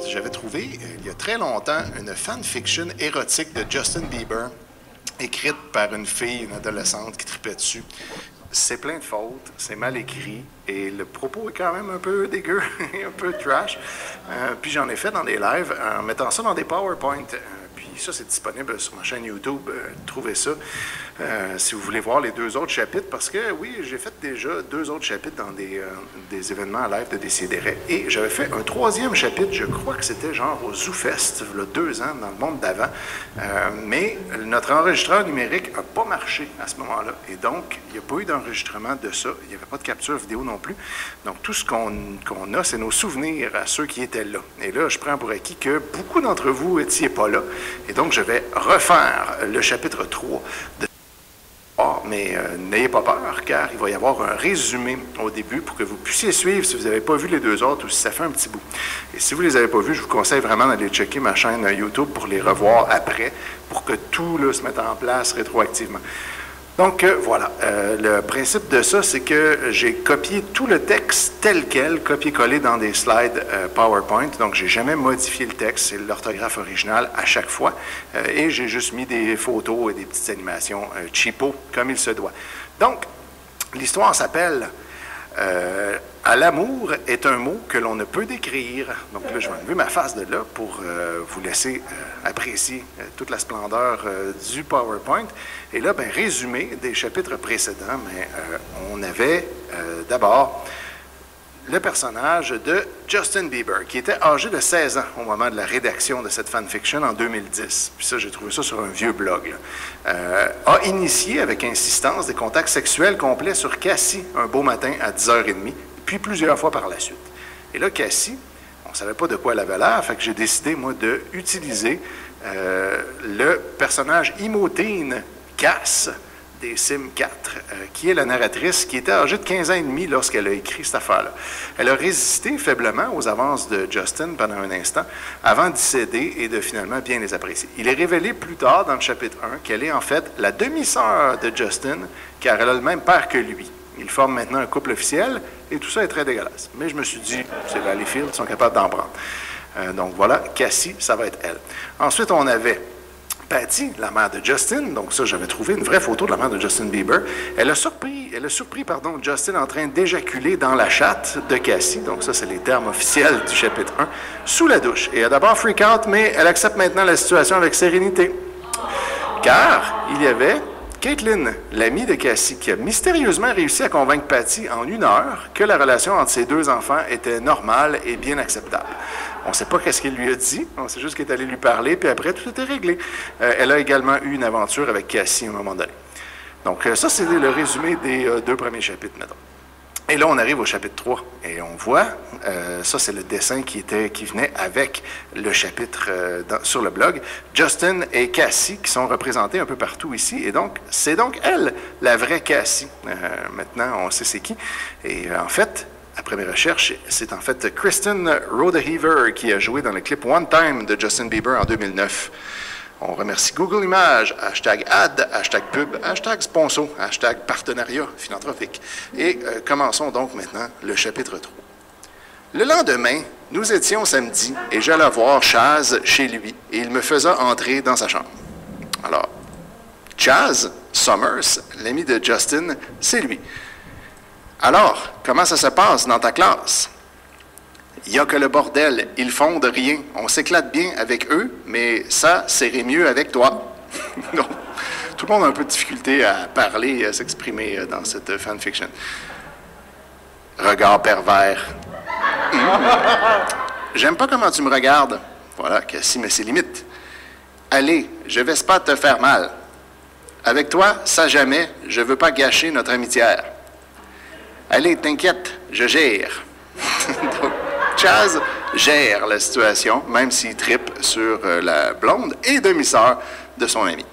J: J'avais trouvé, il y a très longtemps, une fanfiction érotique de Justin Bieber, écrite par une fille, une adolescente qui tripait dessus. C'est plein de fautes, c'est mal écrit, et le propos est quand même un peu dégueu, un peu trash. Puis j'en ai fait dans des lives en mettant ça dans des PowerPoint. Puis ça, c'est disponible sur ma chaîne YouTube. Trouvez ça si vous voulez voir les deux autres chapitres. Parce que, oui, j'ai fait déjà 2 autres chapitres dans des événements en live de Décideret. Et j'avais fait un 3e chapitre, je crois que c'était genre au ZooFest, il y a 2 ans, dans le monde d'avant. Mais notre enregistreur numérique n'a pas marché à ce moment-là. Et donc, il n'y a pas eu d'enregistrement de ça. Il n'y avait pas de capture vidéo non plus. Donc, tout ce qu'on a, c'est nos souvenirs à ceux qui étaient là. Et là, je prends pour acquis que beaucoup d'entre vous n'étiez pas là. Et donc, je vais refaire le chapitre 3 de mais n'ayez pas peur, car il va y avoir un résumé au début pour que vous puissiez suivre si vous n'avez pas vu les 2 autres ou si ça fait un petit bout. Et si vous ne les avez pas vus, je vous conseille vraiment d'aller checker ma chaîne YouTube pour les revoir après, pour que tout là, se mette en place rétroactivement. Donc, voilà. Le principe de ça, c'est que j'ai copié tout le texte tel quel, copié-collé dans des slides PowerPoint. Donc, j'ai jamais modifié le texte. C'est l'orthographe originale à chaque fois. Et j'ai juste mis des photos et des petites animations cheapo, comme il se doit. Donc, l'histoire s'appelle À l'amour est un mot que l'on ne peut décrire. Donc là, je vais enlever ma face de là pour vous laisser apprécier toute la splendeur du PowerPoint. Et là, ben, résumé des chapitres précédents, mais on avait d'abord le personnage de Justin Bieber, qui était âgé de 16 ans au moment de la rédaction de cette fanfiction en 2010. Puis ça, j'ai trouvé ça sur un vieux blog. A initié avec insistance des contacts sexuels complets sur Cassie un beau matin à 10h30, puis plusieurs fois par la suite. Et là, Cassie, on ne savait pas de quoi elle avait l'air, fait que j'ai décidé, moi, d'utiliser le personnage Imotine Cass des Sims 4, qui est la narratrice, qui était âgée de 15 ans et demi lorsqu'elle a écrit cette affaire-là. Elle a résisté faiblement aux avances de Justin pendant un instant, avant d'y céder et de finalement bien les apprécier. Il est révélé plus tard dans le chapitre 1 qu'elle est en fait la demi-sœur de Justin, car elle a le même père que lui. Ils forment maintenant un couple officiel, et tout ça est très dégueulasse. Mais je me suis dit, c'est Valleyfield, ils sont capables d'en prendre. Donc voilà, Cassie, ça va être elle. Ensuite, on avait Patty, la mère de Justin, donc ça, j'avais trouvé une vraie photo de la mère de Justin Bieber. Elle a surpris Justin en train d'éjaculer dans la chatte de Cassie, donc ça, c'est les termes officiels du chapitre 1, sous la douche. Et elle a d'abord freak out, mais elle accepte maintenant la situation avec sérénité. Car il y avait Caitlin, l'amie de Cassie, qui a mystérieusement réussi à convaincre Patty en 1 heure que la relation entre ses 2 enfants était normale et bien acceptable. On ne sait pas qu'est-ce qu'il lui a dit, on sait juste qu'il est allé lui parler, puis après, tout était réglé. Elle a également eu une aventure avec Cassie à un moment donné. Donc, ça, c'est le résumé des 2 premiers chapitres, mettons. Et là, on arrive au chapitre 3, et on voit, ça, c'est le dessin qui venait avec le chapitre sur le blog, Justin et Cassie, qui sont représentés un peu partout ici, et donc, c'est donc elle, la vraie Cassie. Maintenant, on sait c'est qui. Et en fait, après mes recherches, c'est en fait Kristen Rodeheaver qui a joué dans le clip One Time de Justin Bieber en 2009. On remercie Google Images, #ad, #pub, #sponsor, #partenariat philanthropique. Et commençons donc maintenant le chapitre 3. Le lendemain, nous étions samedi et j'allais voir Chaz chez lui et il me faisait entrer dans sa chambre. Alors, Chaz Summers, l'ami de Justin, c'est lui. Alors, comment ça se passe dans ta classe? Il n'y a que le bordel, ils font de rien. On s'éclate bien avec eux, mais ça, c'est mieux avec toi. Donc, tout le monde a un peu de difficulté à parler, à s'exprimer dans cette fanfiction. Regard pervers. J'aime pas comment tu me regardes. Voilà, Cassie met ses limites. Allez, je vais pas te faire mal. Avec toi, ça jamais, je veux pas gâcher notre amitié. Allez, t'inquiète, je gère. Donc, Chaz gère la situation, même s'il trippe sur la blonde et demi-sœur de son ami.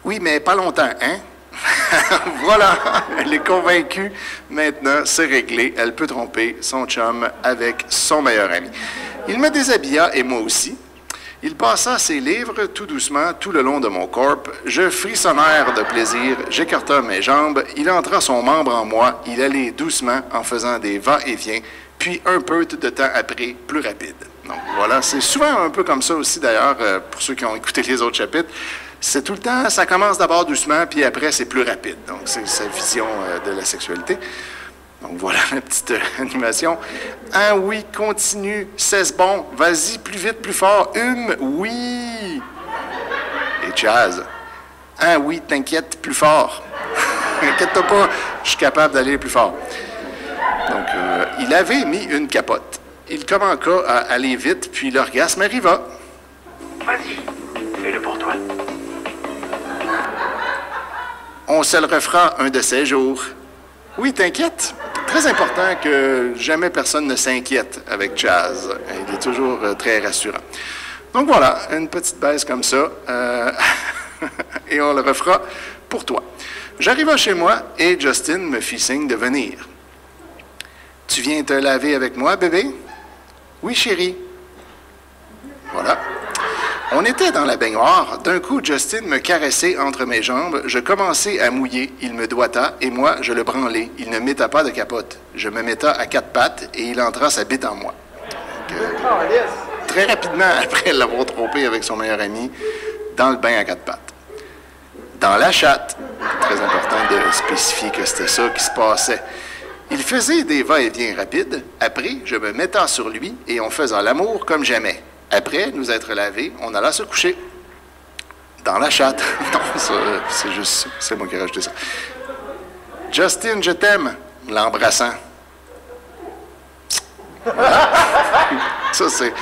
J: Oui, mais pas longtemps, hein? Voilà, elle est convaincue. Maintenant, c'est réglé. Elle peut tromper son chum avec son meilleur ami. Il me déshabilla et moi aussi. Il passa ses livres tout doucement tout le long de mon corps. Je frissonnèrent de plaisir, j'écarta mes jambes, il entra son membre en moi, il allait doucement en faisant des va-et-vient, puis un peu de temps après, plus rapide. Donc voilà, c'est souvent un peu comme ça aussi d'ailleurs, pour ceux qui ont écouté les autres chapitres. C'est tout le temps, ça commence d'abord doucement, puis après c'est plus rapide. Donc c'est sa vision de la sexualité. Donc voilà la petite animation. Ah oui, continue, c'est bon, vas-y, plus vite, plus fort. Oui. Et Chaz. Ah oui, t'inquiète, plus fort. Inquiète-toi pas, je suis capable d'aller plus fort. Donc, il avait mis une capote. Il commença à aller vite, puis l'orgasme arriva.
K: Vas-y, fais-le pour toi.
J: On se le refera un de ces jours. Oui, t'inquiète. Très important que jamais personne ne s'inquiète avec Chaz. Il est toujours très rassurant. Donc voilà, une petite baisse comme ça. Et on le refera pour toi. J'arriva chez moi et Justin me fit signe de venir. Tu viens te laver avec moi, bébé? Oui, chérie. Voilà. On était dans la baignoire. D'un coup, Justin me caressait entre mes jambes. Je commençais à mouiller. Il me doigta et moi, je le branlais. Il ne metta pas de capote. Je me metta à 4 pattes et il entra sa bite en moi. Donc, très rapidement, après l'avoir trompé avec son meilleur ami, dans le bain à 4 pattes. dans la chatte. Très important de spécifier que c'était ça qui se passait. Il faisait des va-et-vient rapides. Après, je me mettais sur lui et on faisait l'amour comme jamais. Après nous être lavés, on alla se coucher. Dans la chatte. Non, ça, c'est juste ça. C'est moi qui ai rajouté ça. Justin, je t'aime. L'embrassant. Voilà. Ça, c'est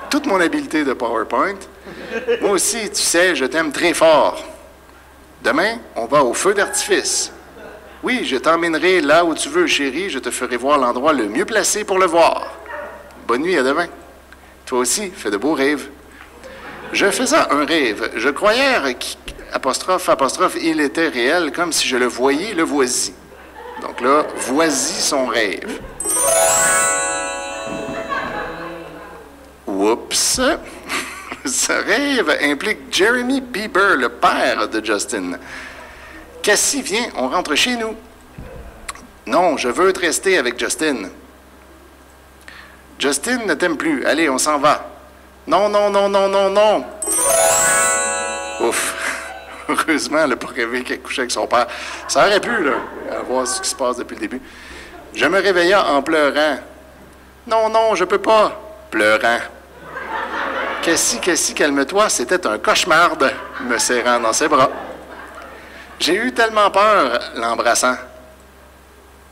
J: toute mon habileté de PowerPoint. Moi aussi, tu sais, je t'aime très fort. Demain, on va au feu d'artifice. Oui, je t'emmènerai là où tu veux, chérie. Je te ferai voir l'endroit le mieux placé pour le voir. Bonne nuit, à demain. Toi aussi, fais de beaux rêves. Je faisais un rêve. Je croyais qu'apostrophe, il était réel, comme si je le voyais, le voici. Donc là, voici son rêve. Oups! Ce rêve implique Jeremy Bieber, le père de Justin. Cassie, viens, on rentre chez nous. Non, je veux te rester avec Justin. Justin ne t'aime plus. Allez, on s'en va. Non, non, non, non, non, non. Ouf. Heureusement, elle n'a pas rêvé qu'elle couchait avec son père. Ça aurait pu, là, à voir ce qui se passe depuis le début. Je me réveillais en pleurant. Non, non, je peux pas. Pleurant. Cassie, calme-toi, c'était un cauchemar, me serrant dans ses bras. J'ai eu tellement peur, l'embrassant.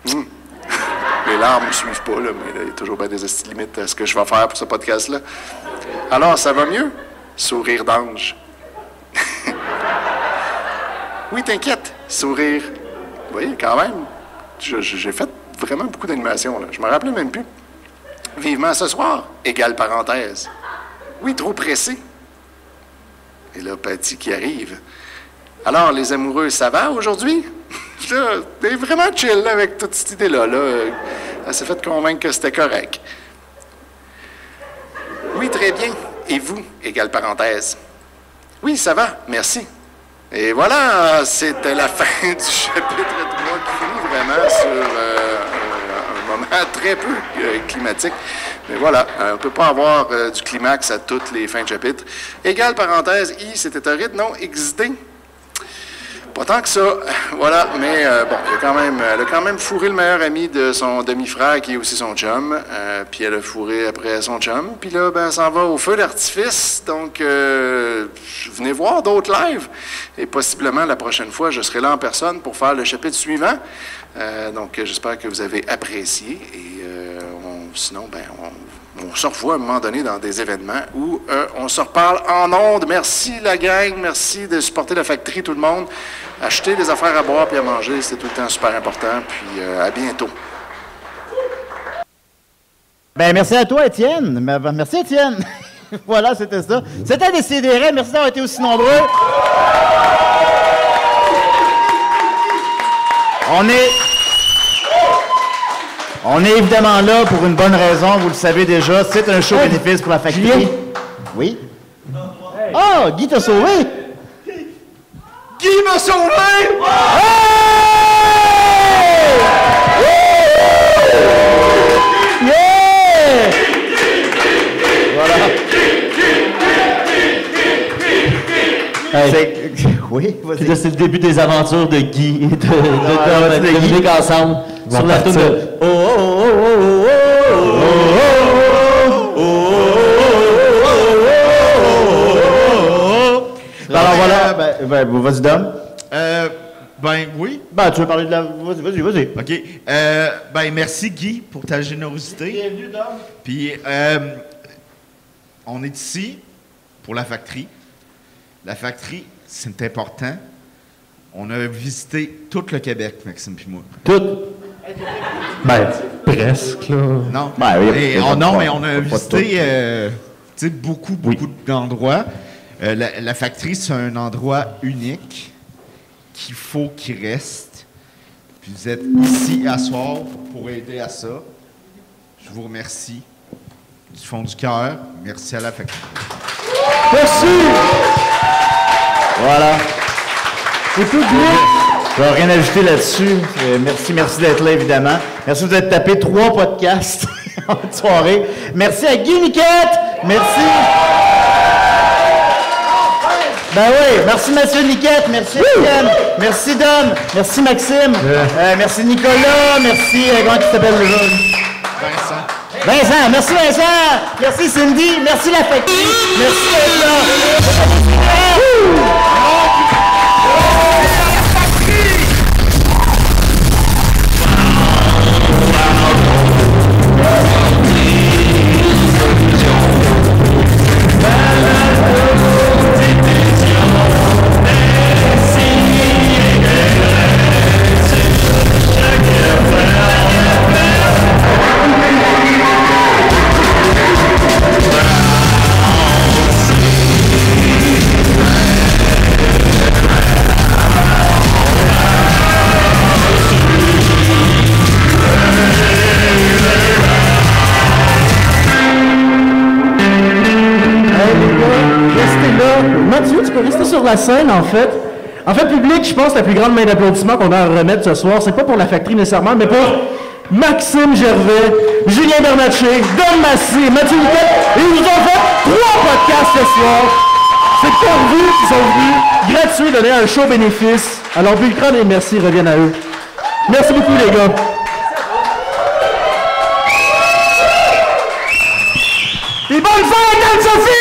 J: Les larmes ne suivent pas, là, mais il y a toujours bien des limites à ce que je vais faire pour ce podcast-là. Alors, ça va mieux? Sourire d'ange. Oui, t'inquiète, sourire. Vous voyez, quand même, j'ai fait vraiment beaucoup d'animation, là. Je me rappelais même plus. Vivement ce soir, égale parenthèse. Oui, trop pressé. Et là, Patty qui arrive. Alors, les amoureux, ça va aujourd'hui? Là, t'es vraiment chill là, avec toute cette idée-là. Là. Elle s'est fait convaincre que c'était correct. Oui, très bien. Et vous, égale parenthèse. Oui, ça va, merci. Et voilà, c'était la fin du chapitre 3 qui finit vraiment sur un moment très peu climatique. Mais voilà, on ne peut pas avoir du climax à toutes les fins de chapitre. Égale parenthèse, I, c'était torride, non, XD. Pas tant que ça, voilà, mais bon, elle a quand même fourré le meilleur ami de son demi-frère, qui est aussi son chum, puis elle a fourré après son chum, puis là, ben, elle s'en va au feu d'artifice, donc venez voir d'autres lives, et possiblement la prochaine fois, je serai là en personne pour faire le chapitre suivant, donc j'espère que vous avez apprécié, et sinon, ben, on se revoit à un moment donné dans des événements où on se reparle en ondes. Merci la gang, merci de supporter la factory, tout le monde. Acheter des affaires à boire et à manger, c'est tout le temps super important. Puis à bientôt.
D: Ben merci à toi, Étienne. Merci, Étienne. Voilà, c'était ça. C'était Décidérez. Merci d'avoir été aussi nombreux. On est évidemment là pour une bonne raison, vous le savez déjà. C'est un show bénéfice pour la factory. Oui? Ah, Guy t'a sauvé!
B: Guy m'a sauvé!
D: Yeah! Voilà. Oui, vas-y.
C: Là, c'est le début des aventures de Guy et de Dominique ensemble. Sur la toune de oh, oh, oh, oh, oh,
D: alors voilà, ben, vas-y, Dom.
L: Ben oui.
D: Ben, tu veux parler de la... Vas-y.
L: OK. Ben merci, Guy, pour ta générosité.
D: Bienvenue, Dom.
L: Puis, on est ici pour la factory. La factory, c'est important. On a visité tout le Québec, Maxime puis moi.
C: Tout?
F: Ben, presque, là.
L: Non.
D: Ben, oui,
L: mais on a visité beaucoup d'endroits. La factory, c'est un endroit unique qu'il faut qu'il reste. Puis vous êtes ici à soir pour aider à ça. Je vous remercie du fond du cœur. Merci à la factory.
D: Merci! Voilà. C'est tout bien. Je vais rien ajouter là-dessus. Merci d'être là, évidemment. Merci de vous être tapé 3 podcasts en soirée. Merci à Guy Niquette. Merci.
A: Ben oui, merci Mathieu Niquette, merci Étienne, merci Dom, merci Maxime, merci Nicolas, merci, comment tu t'appelles le jeune? Vincent, merci Vincent, merci Cindy, merci la factrice, merci d'être là.
B: Mathieu, tu peux rester sur la scène, en fait. En fait, public, je pense que la plus grande main d'applaudissement qu'on a à remettre ce soir, c'est pas pour la factory nécessairement, mais pour Maxime Gervais, Julien Bernatchez, Dom Massy, Mathieu Niquette. Ils nous ont fait 3 podcasts ce soir. C'est pourvu qu'ils sont venus gratuits donner un show bénéfice. Alors, Bulcron et merci reviennent à eux. Merci beaucoup, les gars. Et bonne fête, Anne-Sophie!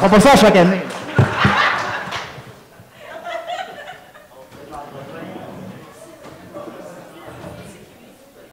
B: On fait ça chaque année.